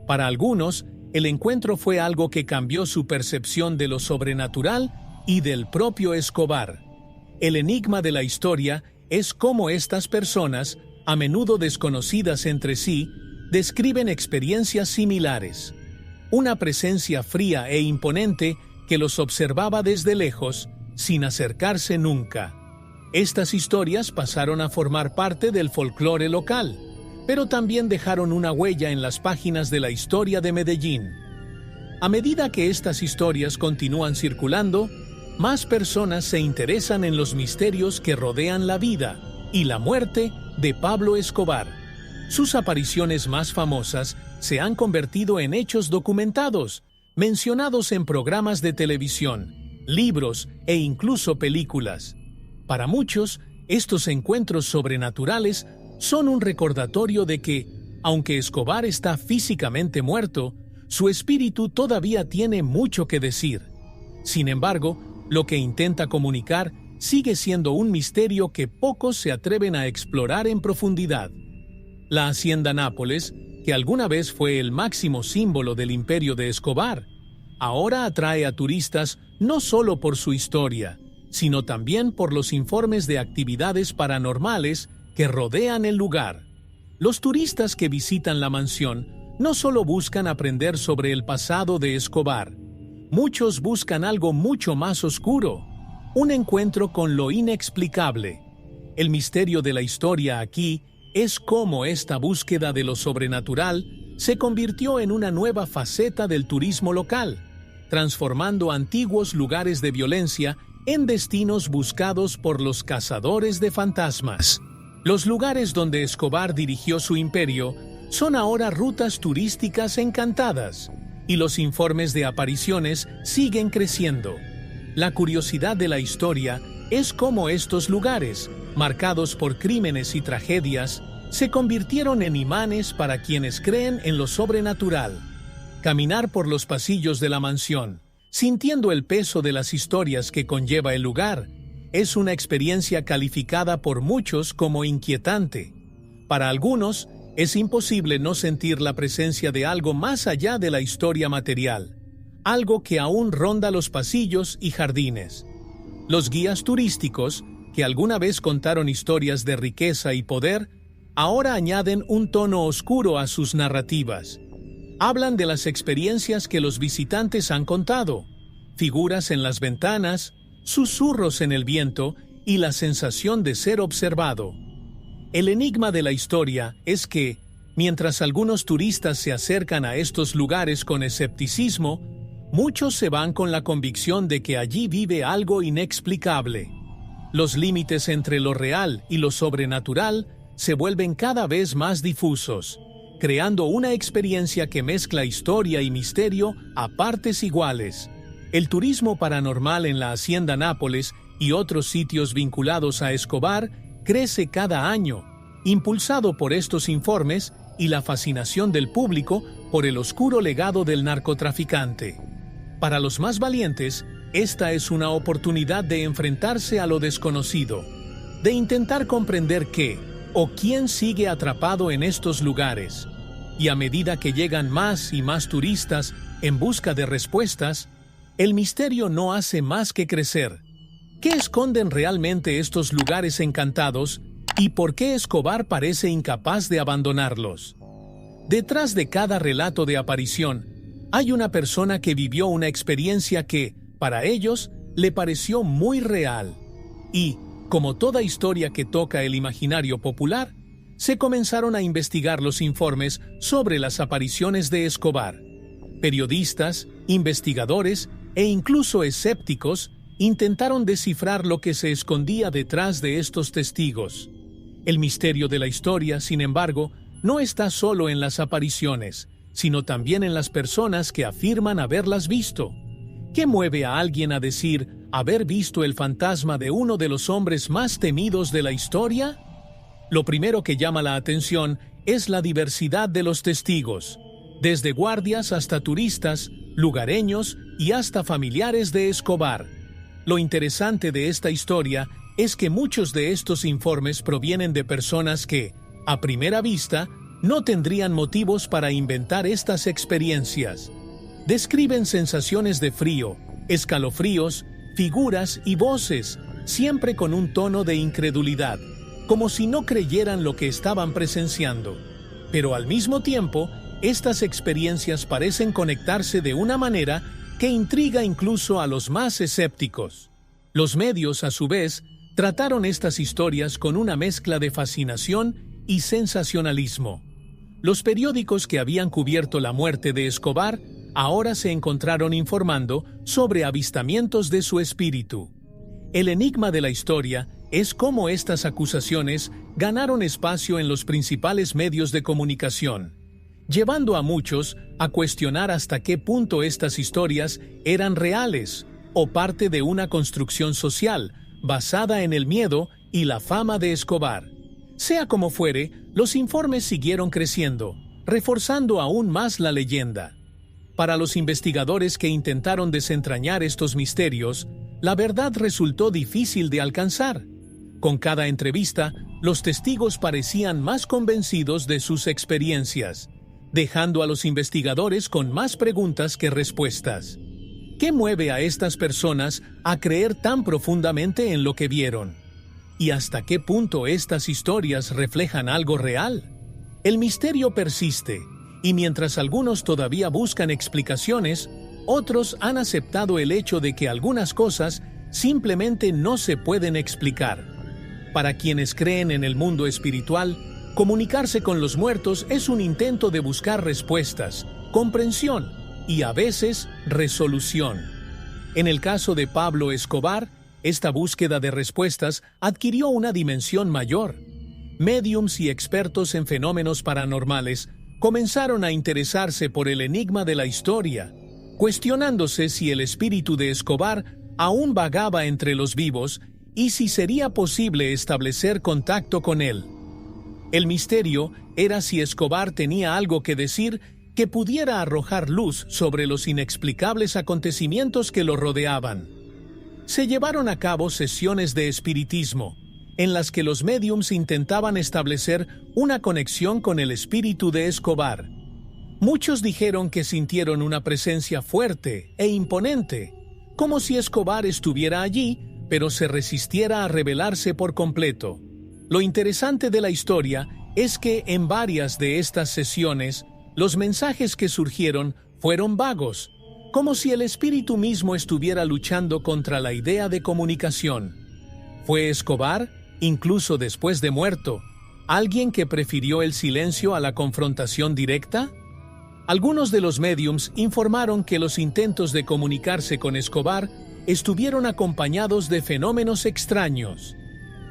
Para algunos, el encuentro fue algo que cambió su percepción de lo sobrenatural y del propio Escobar. El enigma de la historia es cómo estas personas, a menudo desconocidas entre sí, describen experiencias similares. Una presencia fría e imponente que los observaba desde lejos, sin acercarse nunca. Estas historias pasaron a formar parte del folclore local, pero también dejaron una huella en las páginas de la historia de Medellín. A medida que estas historias continúan circulando, más personas se interesan en los misterios que rodean la vida y la muerte de Pablo Escobar. Sus apariciones más famosas se han convertido en hechos documentados, mencionados en programas de televisión, libros e incluso películas. Para muchos, estos encuentros sobrenaturales son un recordatorio de que, aunque Escobar está físicamente muerto, su espíritu todavía tiene mucho que decir. Sin embargo, lo que intenta comunicar sigue siendo un misterio que pocos se atreven a explorar en profundidad. La Hacienda Nápoles, que alguna vez fue el máximo símbolo del imperio de Escobar, ahora atrae a turistas no solo por su historia, sino también por los informes de actividades paranormales que rodean el lugar. Los turistas que visitan la mansión no solo buscan aprender sobre el pasado de Escobar. Muchos buscan algo mucho más oscuro, un encuentro con lo inexplicable. El misterio de la historia aquí es cómo esta búsqueda de lo sobrenatural se convirtió en una nueva faceta del turismo local, transformando antiguos lugares de violencia en destinos buscados por los cazadores de fantasmas. Los lugares donde Escobar dirigió su imperio son ahora rutas turísticas encantadas, y los informes de apariciones siguen creciendo. La curiosidad de la historia es cómo estos lugares, marcados por crímenes y tragedias, se convirtieron en imanes para quienes creen en lo sobrenatural. Caminar por los pasillos de la mansión, sintiendo el peso de las historias que conlleva el lugar, es una experiencia calificada por muchos como inquietante. Para algunos, es imposible no sentir la presencia de algo más allá de la historia material, algo que aún ronda los pasillos y jardines. Los guías turísticos, que alguna vez contaron historias de riqueza y poder, ahora añaden un tono oscuro a sus narrativas. Hablan de las experiencias que los visitantes han contado, figuras en las ventanas, susurros en el viento y la sensación de ser observado. El enigma de la historia es que, mientras algunos turistas se acercan a estos lugares con escepticismo, muchos se van con la convicción de que allí vive algo inexplicable. Los límites entre lo real y lo sobrenatural se vuelven cada vez más difusos, creando una experiencia que mezcla historia y misterio a partes iguales. El turismo paranormal en la Hacienda Nápoles y otros sitios vinculados a Escobar crece cada año, impulsado por estos informes y la fascinación del público por el oscuro legado del narcotraficante. Para los más valientes, esta es una oportunidad de enfrentarse a lo desconocido, de intentar comprender qué o quién sigue atrapado en estos lugares. Y a medida que llegan más y más turistas en busca de respuestas, el misterio no hace más que crecer. ¿Qué esconden realmente estos lugares encantados y por qué Escobar parece incapaz de abandonarlos? Detrás de cada relato de aparición, hay una persona que vivió una experiencia que, para ellos, le pareció muy real. Y, como toda historia que toca el imaginario popular, se comenzaron a investigar los informes sobre las apariciones de Escobar. Periodistas, investigadores e incluso escépticos intentaron descifrar lo que se escondía detrás de estos testigos. El misterio de la historia, sin embargo, no está solo en las apariciones, sino también en las personas que afirman haberlas visto. ¿Qué mueve a alguien a decir haber visto el fantasma de uno de los hombres más temidos de la historia? Lo primero que llama la atención es la diversidad de los testigos, desde guardias hasta turistas, lugareños y hasta familiares de Escobar. Lo interesante de esta historia es que muchos de estos informes provienen de personas que, a primera vista, no tendrían motivos para inventar estas experiencias. Describen sensaciones de frío, escalofríos, figuras y voces, siempre con un tono de incredulidad, como si no creyeran lo que estaban presenciando. Pero al mismo tiempo, estas experiencias parecen conectarse de una manera que intriga incluso a los más escépticos. Los medios, a su vez, trataron estas historias con una mezcla de fascinación y sensacionalismo. Los periódicos que habían cubierto la muerte de Escobar ahora se encontraron informando sobre avistamientos de su espíritu. El enigma de la historia es cómo estas acusaciones ganaron espacio en los principales medios de comunicación, llevando a muchos a cuestionar hasta qué punto estas historias eran reales o parte de una construcción social basada en el miedo y la fama de Escobar. Sea como fuere, los informes siguieron creciendo, reforzando aún más la leyenda. Para los investigadores que intentaron desentrañar estos misterios, la verdad resultó difícil de alcanzar. Con cada entrevista, los testigos parecían más convencidos de sus experiencias, dejando a los investigadores con más preguntas que respuestas. ¿Qué mueve a estas personas a creer tan profundamente en lo que vieron? ¿Y hasta qué punto estas historias reflejan algo real? El misterio persiste, Y mientras algunos todavía buscan explicaciones, otros han aceptado el hecho de que algunas cosas simplemente no se pueden explicar. Para quienes creen en el mundo espiritual, comunicarse con los muertos es un intento de buscar respuestas, comprensión y a veces resolución. En el caso de Pablo Escobar, esta búsqueda de respuestas adquirió una dimensión mayor. Médiums y expertos en fenómenos paranormales comenzaron a interesarse por el enigma de la historia, cuestionándose si el espíritu de Escobar aún vagaba entre los vivos y si sería posible establecer contacto con él. El misterio era si Escobar tenía algo que decir que pudiera arrojar luz sobre los inexplicables acontecimientos que lo rodeaban. Se llevaron a cabo sesiones de espiritismo, en las que los médiums intentaban establecer una conexión con el espíritu de Escobar. Muchos dijeron que sintieron una presencia fuerte e imponente, como si Escobar estuviera allí, pero se resistiera a revelarse por completo. Lo interesante de la historia es que en varias de estas sesiones, los mensajes que surgieron fueron vagos, como si el espíritu mismo estuviera luchando contra la idea de comunicación. ¿Fue Escobar, incluso después de muerto, alguien que prefirió el silencio a la confrontación directa? Algunos de los médiums informaron que los intentos de comunicarse con Escobar estuvieron acompañados de fenómenos extraños,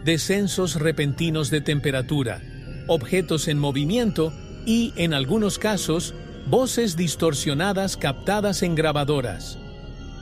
descensos repentinos de temperatura, objetos en movimiento y, en algunos casos, voces distorsionadas captadas en grabadoras.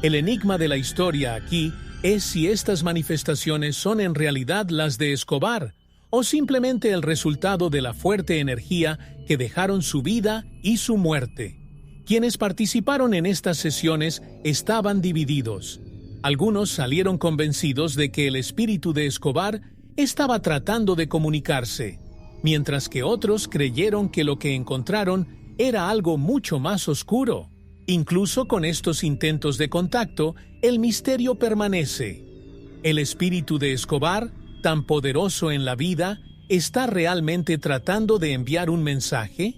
El enigma de la historia aquí es si estas manifestaciones son en realidad las de Escobar o simplemente el resultado de la fuerte energía que dejaron su vida y su muerte. Quienes participaron en estas sesiones estaban divididos. Algunos salieron convencidos de que el espíritu de Escobar estaba tratando de comunicarse, mientras que otros creyeron que lo que encontraron era algo mucho más oscuro. Incluso con estos intentos de contacto, el misterio permanece. ¿El espíritu de Escobar, tan poderoso en la vida, está realmente tratando de enviar un mensaje?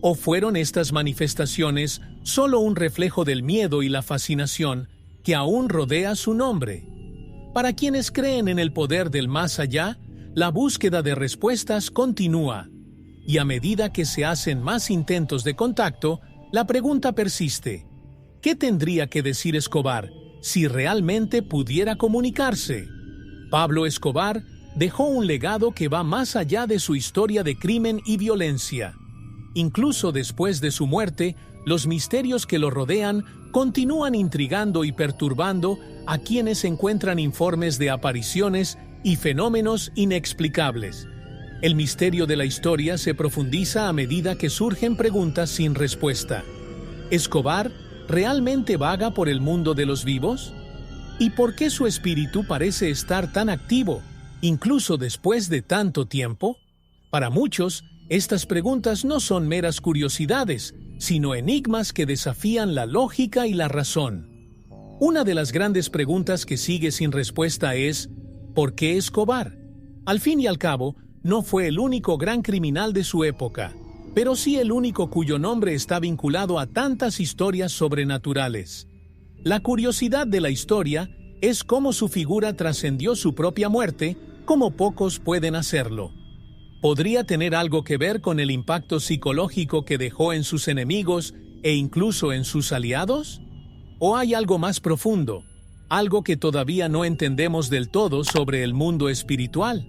¿O fueron estas manifestaciones solo un reflejo del miedo y la fascinación que aún rodea su nombre? Para quienes creen en el poder del más allá, la búsqueda de respuestas continúa. Y a medida que se hacen más intentos de contacto, la pregunta persiste: ¿qué tendría que decir Escobar si realmente pudiera comunicarse? Pablo Escobar dejó un legado que va más allá de su historia de crimen y violencia. Incluso después de su muerte, los misterios que lo rodean continúan intrigando y perturbando a quienes encuentran informes de apariciones y fenómenos inexplicables. El misterio de la historia se profundiza a medida que surgen preguntas sin respuesta. ¿Escobar realmente vaga por el mundo de los vivos? ¿Y por qué su espíritu parece estar tan activo, incluso después de tanto tiempo? Para muchos, estas preguntas no son meras curiosidades, sino enigmas que desafían la lógica y la razón. Una de las grandes preguntas que sigue sin respuesta es: ¿por qué Escobar? Al fin y al cabo, no fue el único gran criminal de su época, pero sí el único cuyo nombre está vinculado a tantas historias sobrenaturales. La curiosidad de la historia es cómo su figura trascendió su propia muerte, como pocos pueden hacerlo. ¿Podría tener algo que ver con el impacto psicológico que dejó en sus enemigos e incluso en sus aliados? ¿O hay algo más profundo, algo que todavía no entendemos del todo sobre el mundo espiritual?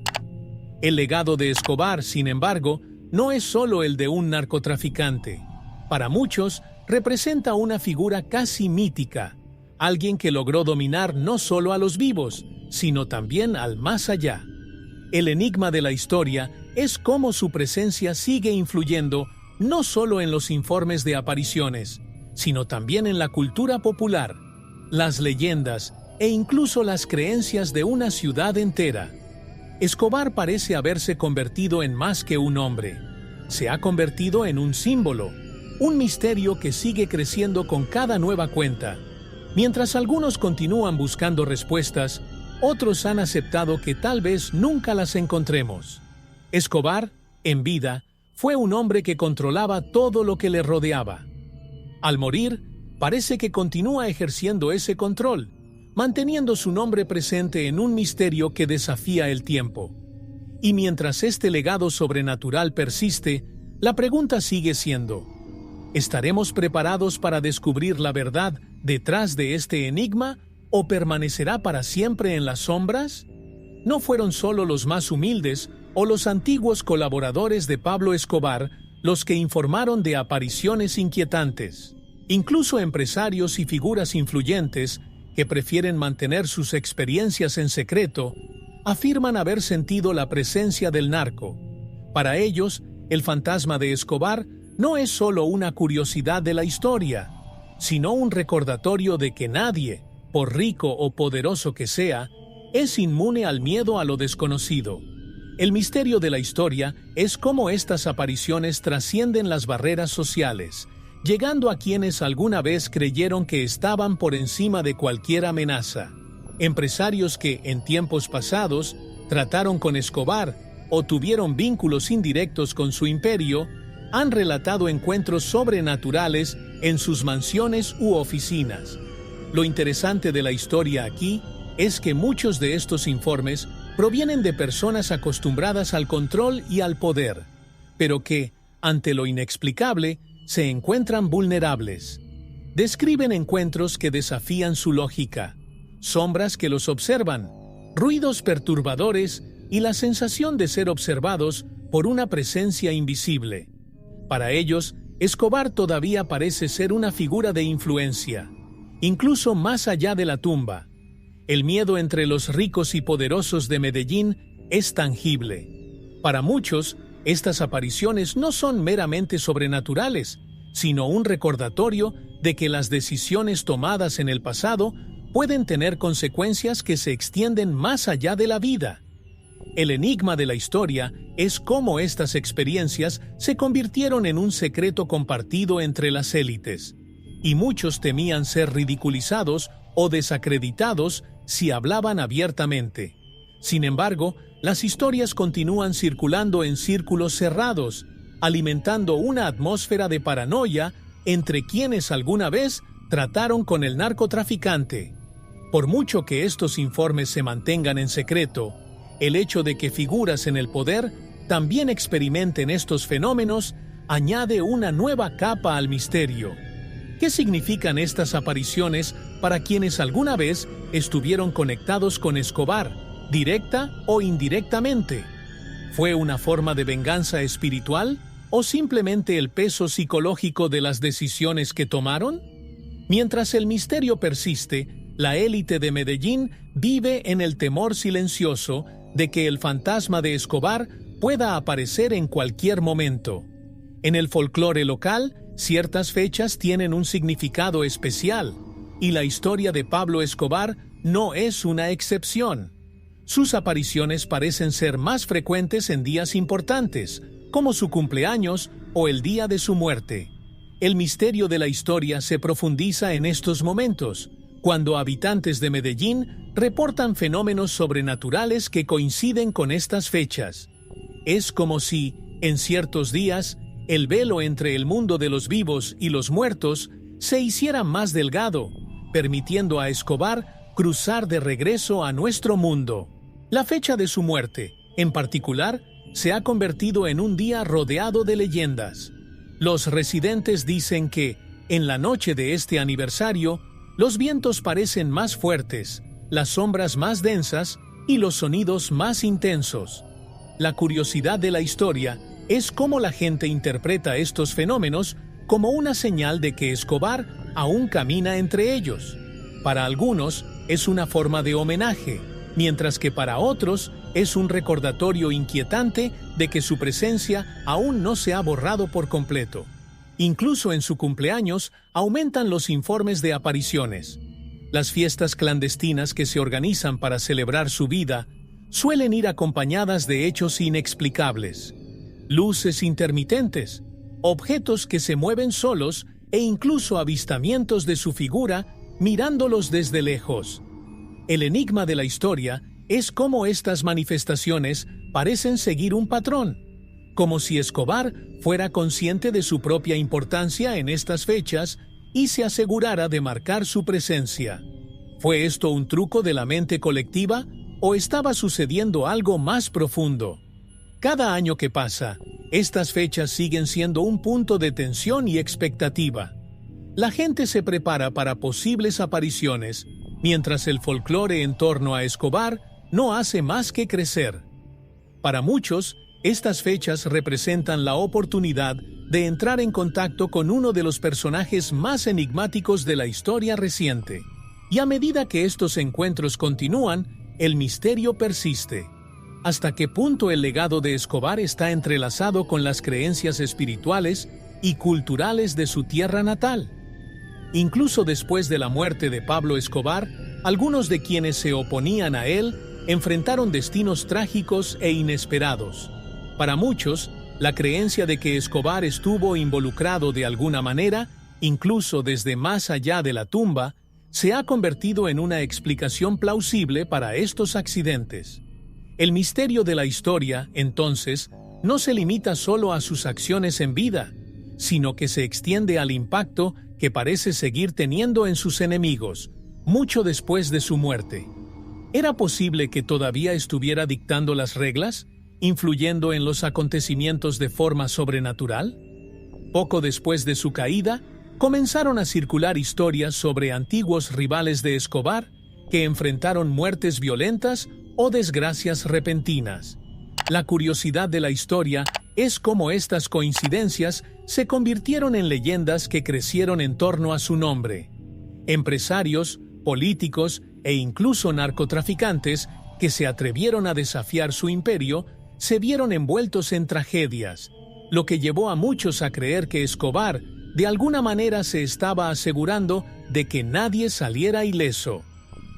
El legado de Escobar, sin embargo, no es solo el de un narcotraficante. Para muchos, representa una figura casi mítica, alguien que logró dominar no solo a los vivos, sino también al más allá. El enigma de la historia es cómo su presencia sigue influyendo no solo en los informes de apariciones, sino también en la cultura popular, las leyendas e incluso las creencias de una ciudad entera. Escobar parece haberse convertido en más que un hombre. Se ha convertido en un símbolo, un misterio que sigue creciendo con cada nueva cuenta. Mientras algunos continúan buscando respuestas, otros han aceptado que tal vez nunca las encontremos. Escobar, en vida, fue un hombre que controlaba todo lo que le rodeaba. Al morir, parece que continúa ejerciendo ese control, manteniendo su nombre presente en un misterio que desafía el tiempo. Y mientras este legado sobrenatural persiste, la pregunta sigue siendo: ¿estaremos preparados para descubrir la verdad detrás de este enigma o permanecerá para siempre en las sombras? No fueron solo los más humildes o los antiguos colaboradores de Pablo Escobar los que informaron de apariciones inquietantes. Incluso empresarios y figuras influyentes que prefieren mantener sus experiencias en secreto afirman haber sentido la presencia del narco. Para ellos, el fantasma de Escobar no es solo una curiosidad de la historia, sino un recordatorio de que nadie, por rico o poderoso que sea, es inmune al miedo a lo desconocido. El misterio de la historia es cómo estas apariciones trascienden las barreras sociales, llegando a quienes alguna vez creyeron que estaban por encima de cualquier amenaza. Empresarios que, en tiempos pasados, trataron con Escobar o tuvieron vínculos indirectos con su imperio, han relatado encuentros sobrenaturales en sus mansiones u oficinas. Lo interesante de la historia aquí es que muchos de estos informes provienen de personas acostumbradas al control y al poder, pero que, ante lo inexplicable, se encuentran vulnerables. Describen encuentros que desafían su lógica, sombras que los observan, ruidos perturbadores y la sensación de ser observados por una presencia invisible. Para ellos, Escobar todavía parece ser una figura de influencia, incluso más allá de la tumba. El miedo entre los ricos y poderosos de Medellín es tangible. Para muchos, estas apariciones no son meramente sobrenaturales, sino un recordatorio de que las decisiones tomadas en el pasado pueden tener consecuencias que se extienden más allá de la vida. El enigma de la historia es cómo estas experiencias se convirtieron en un secreto compartido entre las élites, y muchos temían ser ridiculizados o desacreditados si hablaban abiertamente. Sin embargo, las historias continúan circulando en círculos cerrados, alimentando una atmósfera de paranoia entre quienes alguna vez trataron con el narcotraficante. Por mucho que estos informes se mantengan en secreto, el hecho de que figuras en el poder también experimenten estos fenómenos añade una nueva capa al misterio. ¿Qué significan estas apariciones para quienes alguna vez estuvieron conectados con Escobar, directa o indirectamente? ¿Fue una forma de venganza espiritual o simplemente el peso psicológico de las decisiones que tomaron? Mientras el misterio persiste, la élite de Medellín vive en el temor silencioso de que el fantasma de Escobar pueda aparecer en cualquier momento. En el folclore local, ciertas fechas tienen un significado especial, y la historia de Pablo Escobar no es una excepción. Sus apariciones parecen ser más frecuentes en días importantes, como su cumpleaños o el día de su muerte. El misterio de la historia se profundiza en estos momentos, cuando habitantes de Medellín reportan fenómenos sobrenaturales que coinciden con estas fechas. Es como si, en ciertos días, el velo entre el mundo de los vivos y los muertos se hiciera más delgado, permitiendo a Escobar cruzar de regreso a nuestro mundo. La fecha de su muerte, en particular, se ha convertido en un día rodeado de leyendas. Los residentes dicen que, en la noche de este aniversario, los vientos parecen más fuertes, las sombras más densas y los sonidos más intensos. La curiosidad de la historia es cómo la gente interpreta estos fenómenos como una señal de que Escobar aún camina entre ellos. Para algunos es una forma de homenaje, mientras que para otros es un recordatorio inquietante de que su presencia aún no se ha borrado por completo. Incluso en su cumpleaños aumentan los informes de apariciones. Las fiestas clandestinas que se organizan para celebrar su vida suelen ir acompañadas de hechos inexplicables. Luces intermitentes, objetos que se mueven solos e incluso avistamientos de su figura mirándolos desde lejos. El enigma de la historia es cómo estas manifestaciones parecen seguir un patrón. como si Escobar fuera consciente de su propia importancia en estas fechas y se asegurara de marcar su presencia. ¿Fue esto un truco de la mente colectiva o estaba sucediendo algo más profundo? Cada año que pasa, estas fechas siguen siendo un punto de tensión y expectativa. La gente se prepara para posibles apariciones, mientras el folclore en torno a Escobar no hace más que crecer. Para muchos, estas fechas representan la oportunidad de entrar en contacto con uno de los personajes más enigmáticos de la historia reciente. Y a medida que estos encuentros continúan, el misterio persiste. ¿Hasta qué punto el legado de Escobar está entrelazado con las creencias espirituales y culturales de su tierra natal? Incluso después de la muerte de Pablo Escobar, algunos de quienes se oponían a él enfrentaron destinos trágicos e inesperados. Para muchos, la creencia de que Escobar estuvo involucrado de alguna manera, incluso desde más allá de la tumba, se ha convertido en una explicación plausible para estos accidentes. El misterio de la historia, entonces, no se limita solo a sus acciones en vida, sino que se extiende al impacto que parece seguir teniendo en sus enemigos, mucho después de su muerte. ¿Era posible que todavía estuviera dictando las reglas, influyendo en los acontecimientos de forma sobrenatural? Poco después de su caída, comenzaron a circular historias sobre antiguos rivales de Escobar que enfrentaron muertes violentas o desgracias repentinas. La curiosidad de la historia es cómo estas coincidencias se convirtieron en leyendas que crecieron en torno a su nombre. Empresarios, políticos e incluso narcotraficantes que se atrevieron a desafiar su imperio se vieron envueltos en tragedias, lo que llevó a muchos a creer que Escobar de alguna manera se estaba asegurando de que nadie saliera ileso.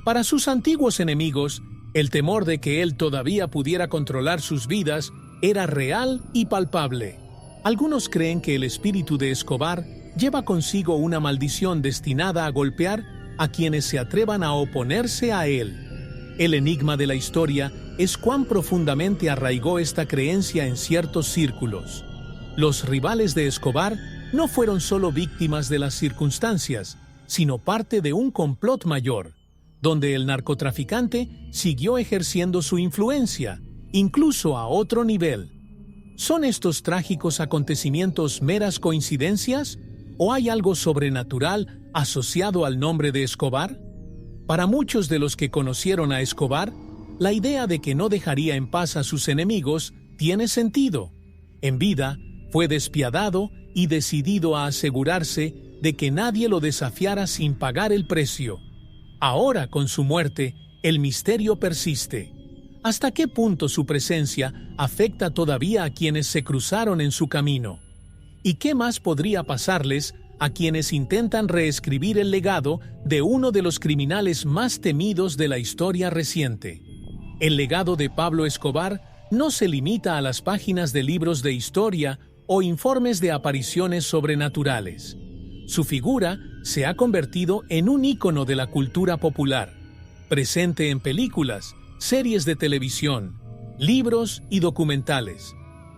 Para sus antiguos enemigos, el temor de que él todavía pudiera controlar sus vidas era real y palpable. Algunos creen que el espíritu de Escobar lleva consigo una maldición destinada a golpear a quienes se atrevan a oponerse a él. El enigma de la historia es cuán profundamente arraigó esta creencia en ciertos círculos. Los rivales de Escobar no fueron solo víctimas de las circunstancias, sino parte de un complot mayor, donde el narcotraficante siguió ejerciendo su influencia, incluso a otro nivel. ¿Son estos trágicos acontecimientos meras coincidencias? ¿O hay algo sobrenatural asociado al nombre de Escobar? Para muchos de los que conocieron a Escobar, la idea de que no dejaría en paz a sus enemigos tiene sentido. En vida, fue despiadado y decidido a asegurarse de que nadie lo desafiara sin pagar el precio. Ahora, con su muerte, el misterio persiste. ¿Hasta qué punto su presencia afecta todavía a quienes se cruzaron en su camino? ¿Y qué más podría pasarles a quienes intentan reescribir el legado de uno de los criminales más temidos de la historia reciente? El legado de Pablo Escobar no se limita a las páginas de libros de historia o informes de apariciones sobrenaturales. Su figura se ha convertido en un ícono de la cultura popular, presente en películas, series de televisión, libros y documentales.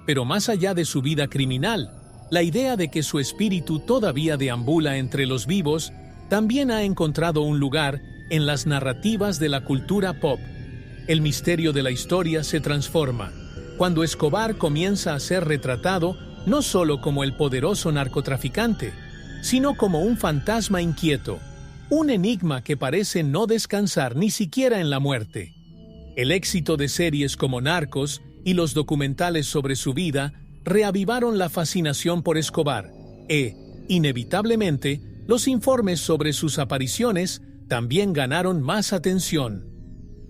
Pero más allá de su vida criminal, la idea de que su espíritu todavía deambula entre los vivos también ha encontrado un lugar en las narrativas de la cultura pop. El misterio de la historia se transforma cuando Escobar comienza a ser retratado no solo como el poderoso narcotraficante, sino como un fantasma inquieto, un enigma que parece no descansar ni siquiera en la muerte. El éxito de series como Narcos y los documentales sobre su vida reavivaron la fascinación por Escobar inevitablemente, los informes sobre sus apariciones también ganaron más atención.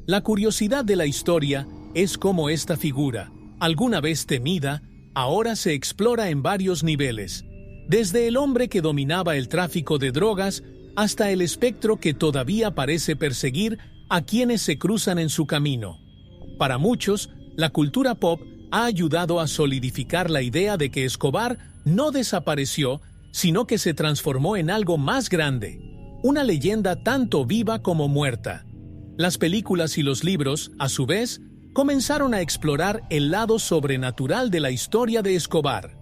La curiosidad de la historia es cómo esta figura, alguna vez temida, ahora se explora en varios niveles, desde el hombre que dominaba el tráfico de drogas hasta el espectro que todavía parece perseguir a quienes se cruzan en su camino. Para muchos, la cultura pop ha ayudado a solidificar la idea de que Escobar no desapareció, sino que se transformó en algo más grande, una leyenda tanto viva como muerta. Las películas y los libros, a su vez, comenzaron a explorar el lado sobrenatural de la historia de Escobar.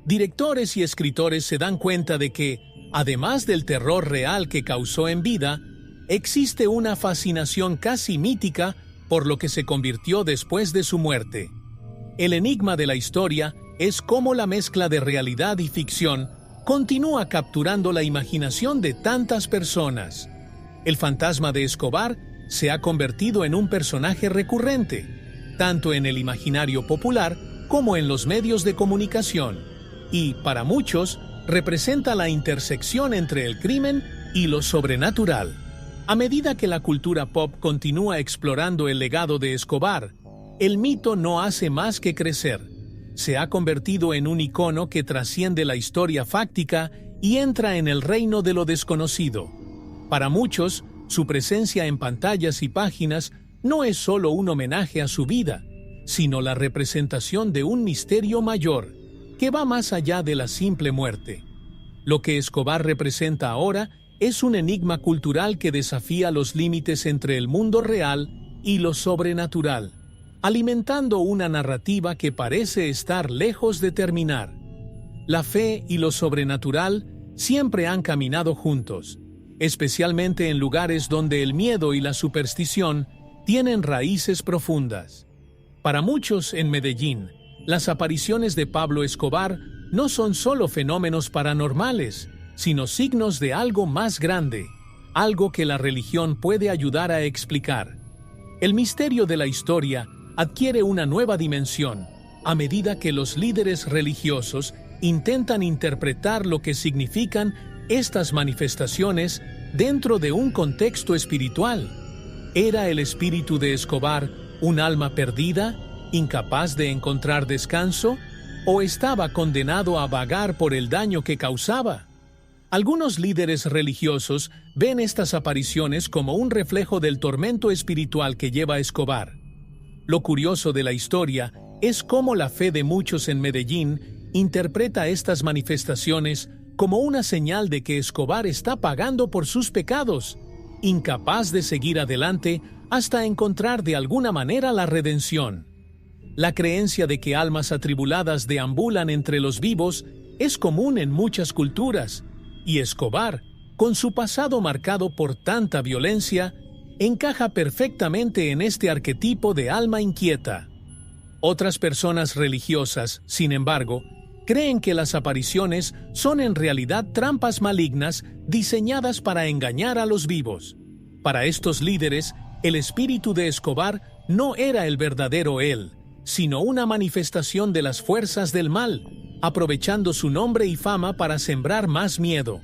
Directores y escritores se dan cuenta de que, además del terror real que causó en vida, existe una fascinación casi mítica por lo que se convirtió después de su muerte. El enigma de la historia es cómo la mezcla de realidad y ficción continúa capturando la imaginación de tantas personas. El fantasma de Escobar se ha convertido en un personaje recurrente, tanto en el imaginario popular como en los medios de comunicación, y, para muchos, representa la intersección entre el crimen y lo sobrenatural. A medida que la cultura pop continúa explorando el legado de Escobar, el mito no hace más que crecer. Se ha convertido en un icono que trasciende la historia fáctica y entra en el reino de lo desconocido. Para muchos, su presencia en pantallas y páginas no es solo un homenaje a su vida, sino la representación de un misterio mayor, que va más allá de la simple muerte. Lo que Escobar representa ahora es un enigma cultural que desafía los límites entre el mundo real y lo sobrenatural, alimentando una narrativa que parece estar lejos de terminar. La fe y lo sobrenatural siempre han caminado juntos, especialmente en lugares donde el miedo y la superstición tienen raíces profundas. Para muchos en Medellín, las apariciones de Pablo Escobar no son solo fenómenos paranormales, sino signos de algo más grande, algo que la religión puede ayudar a explicar. El misterio de la historia adquiere una nueva dimensión a medida que los líderes religiosos intentan interpretar lo que significan estas manifestaciones dentro de un contexto espiritual. ¿Era el espíritu de Escobar un alma perdida, incapaz de encontrar descanso, o estaba condenado a vagar por el daño que causaba? Algunos líderes religiosos ven estas apariciones como un reflejo del tormento espiritual que lleva Escobar. Lo curioso de la historia es cómo la fe de muchos en Medellín interpreta estas manifestaciones como una señal de que Escobar está pagando por sus pecados, incapaz de seguir adelante hasta encontrar de alguna manera la redención. La creencia de que almas atribuladas deambulan entre los vivos es común en muchas culturas, y Escobar, con su pasado marcado por tanta violencia, encaja perfectamente en este arquetipo de alma inquieta. Otras personas religiosas, sin embargo, creen que las apariciones son en realidad trampas malignas diseñadas para engañar a los vivos. Para estos líderes, el espíritu de Escobar no era el verdadero él, sino una manifestación de las fuerzas del mal, aprovechando su nombre y fama para sembrar más miedo.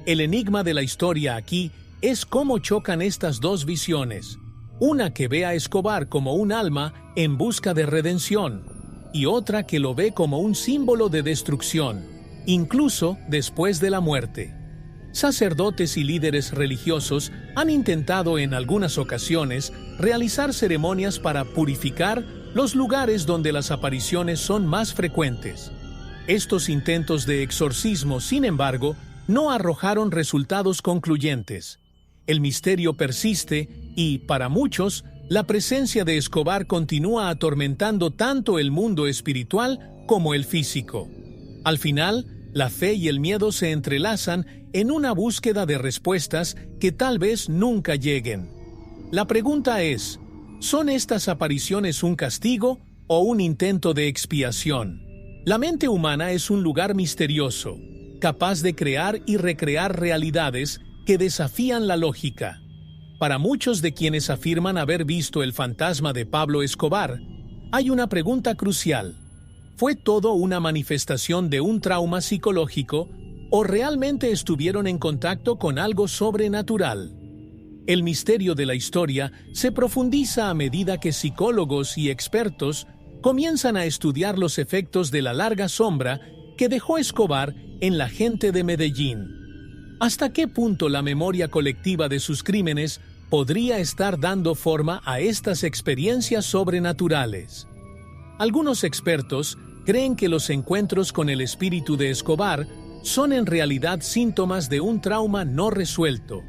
El enigma de la historia aquí es cómo chocan estas dos visiones, una que ve a Escobar como un alma en busca de redención, y otra que lo ve como un símbolo de destrucción, incluso después de la muerte. Sacerdotes y líderes religiosos han intentado en algunas ocasiones realizar ceremonias para purificar los lugares donde las apariciones son más frecuentes. Estos intentos de exorcismo, sin embargo, no arrojaron resultados concluyentes. El misterio persiste y, para muchos, la presencia de Escobar continúa atormentando tanto el mundo espiritual como el físico. Al final, la fe y el miedo se entrelazan en una búsqueda de respuestas que tal vez nunca lleguen. La pregunta es, ¿son estas apariciones un castigo o un intento de expiación? La mente humana es un lugar misterioso, capaz de crear y recrear realidades que desafían la lógica. Para muchos de quienes afirman haber visto el fantasma de Pablo Escobar, hay una pregunta crucial. ¿Fue todo una manifestación de un trauma psicológico o realmente estuvieron en contacto con algo sobrenatural? El misterio de la historia se profundiza a medida que psicólogos y expertos comienzan a estudiar los efectos de la larga sombra que dejó Escobar en la gente de Medellín. ¿Hasta qué punto la memoria colectiva de sus crímenes podría estar dando forma a estas experiencias sobrenaturales? Algunos expertos creen que los encuentros con el espíritu de Escobar son en realidad síntomas de un trauma no resuelto.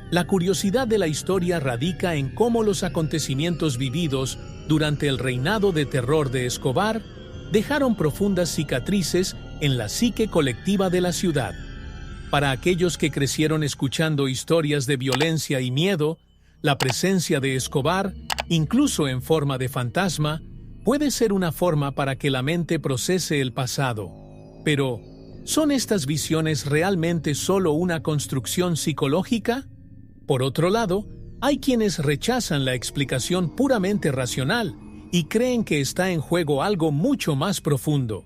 La curiosidad de la historia radica en cómo los acontecimientos vividos durante el reinado de terror de Escobar, dejaron profundas cicatrices en la psique colectiva de la ciudad. Para aquellos que crecieron escuchando historias de violencia y miedo, la presencia de Escobar, incluso en forma de fantasma, puede ser una forma para que la mente procese el pasado. Pero, ¿son estas visiones realmente solo una construcción psicológica? Por otro lado, hay quienes rechazan la explicación puramente racional y creen que está en juego algo mucho más profundo.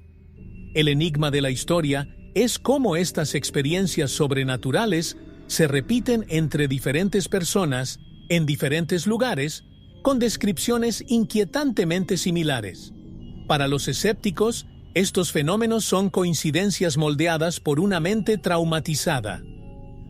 El enigma de la historia es cómo estas experiencias sobrenaturales se repiten entre diferentes personas, en diferentes lugares, con descripciones inquietantemente similares. Para los escépticos, estos fenómenos son coincidencias moldeadas por una mente traumatizada.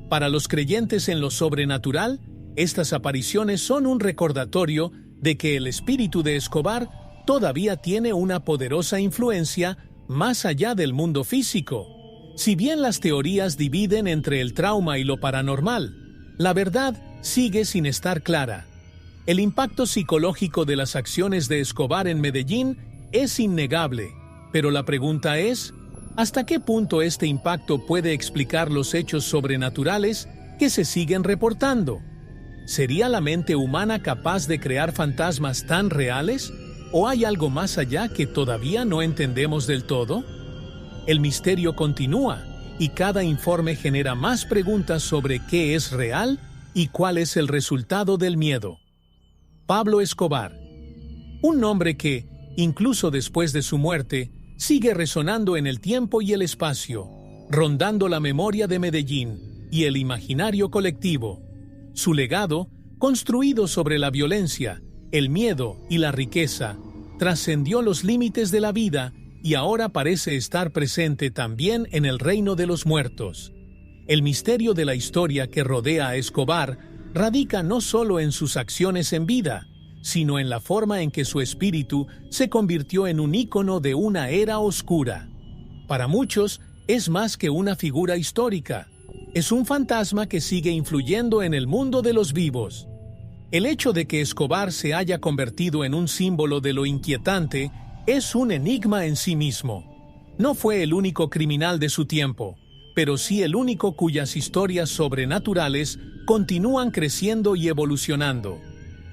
Para los creyentes en lo sobrenatural, estas apariciones son un recordatorio de que el espíritu de Escobar todavía tiene una poderosa influencia más allá del mundo físico. Si bien las teorías dividen entre el trauma y lo paranormal, la verdad sigue sin estar clara. El impacto psicológico de las acciones de Escobar en Medellín es innegable, pero la pregunta es, ¿hasta qué punto este impacto puede explicar los hechos sobrenaturales que se siguen reportando? ¿Sería la mente humana capaz de crear fantasmas tan reales? ¿O hay algo más allá que todavía no entendemos del todo? El misterio continúa y cada informe genera más preguntas sobre qué es real y cuál es el resultado del miedo. Pablo Escobar, un nombre que, incluso después de su muerte, sigue resonando en el tiempo y el espacio, rondando la memoria de Medellín y el imaginario colectivo. Su legado, construido sobre la violencia, el miedo y la riqueza, trascendió los límites de la vida y ahora parece estar presente también en el reino de los muertos. El misterio de la historia que rodea a Escobar radica no solo en sus acciones en vida, sino en la forma en que su espíritu se convirtió en un ícono de una era oscura. Para muchos, es más que una figura histórica. Es un fantasma que sigue influyendo en el mundo de los vivos. El hecho de que Escobar se haya convertido en un símbolo de lo inquietante es un enigma en sí mismo. No fue el único criminal de su tiempo, pero sí el único cuyas historias sobrenaturales continúan creciendo y evolucionando.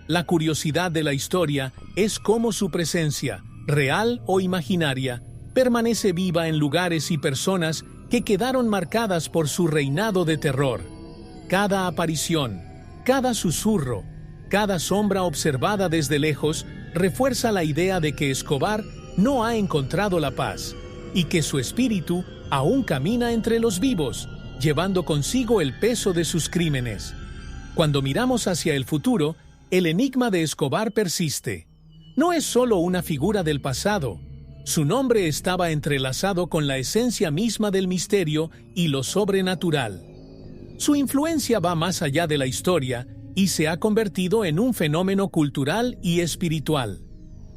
La curiosidad de la historia es cómo su presencia, real o imaginaria, permanece viva en lugares y personas que quedaron marcadas por su reinado de terror. Cada aparición, cada susurro, cada sombra observada desde lejos refuerza la idea de que Escobar no ha encontrado la paz y que su espíritu aún camina entre los vivos, llevando consigo el peso de sus crímenes. Cuando miramos hacia el futuro, el enigma de Escobar persiste. No es solo una figura del pasado. Su nombre estaba entrelazado con la esencia misma del misterio y lo sobrenatural. Su influencia va más allá de la historia y se ha convertido en un fenómeno cultural y espiritual.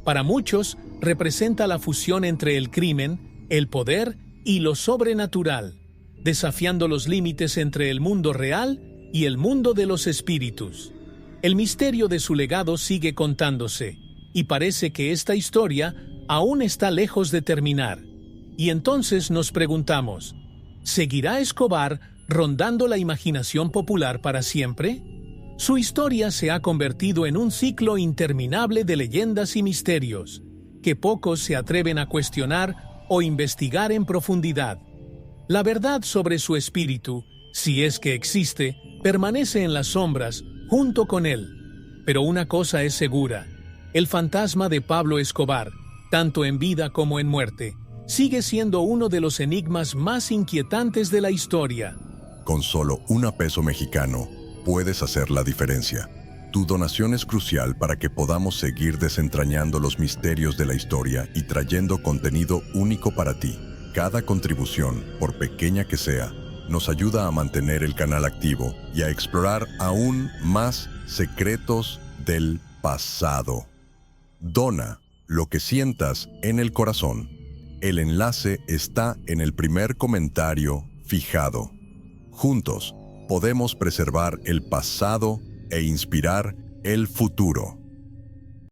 Para muchos, representa la fusión entre el crimen, el poder y lo sobrenatural, desafiando los límites entre el mundo real y el mundo de los espíritus. El misterio de su legado sigue contándose, y parece que esta historia aún está lejos de terminar. Y entonces nos preguntamos, ¿seguirá Escobar rondando la imaginación popular para siempre? Su historia se ha convertido en un ciclo interminable de leyendas y misterios, que pocos se atreven a cuestionar o investigar en profundidad. La verdad sobre su espíritu, si es que existe, permanece en las sombras, junto con él. Pero una cosa es segura, el fantasma de Pablo Escobar, tanto en vida como en muerte, sigue siendo uno de los enigmas más inquietantes de la historia. Con solo $1 mexicano, puedes hacer la diferencia. Tu donación es crucial para que podamos seguir desentrañando los misterios de la historia y trayendo contenido único para ti. Cada contribución, por pequeña que sea, nos ayuda a mantener el canal activo y a explorar aún más secretos del pasado. Dona lo que sientas en el corazón. El enlace está en el primer comentario fijado. Juntos, podemos preservar el pasado e inspirar el futuro.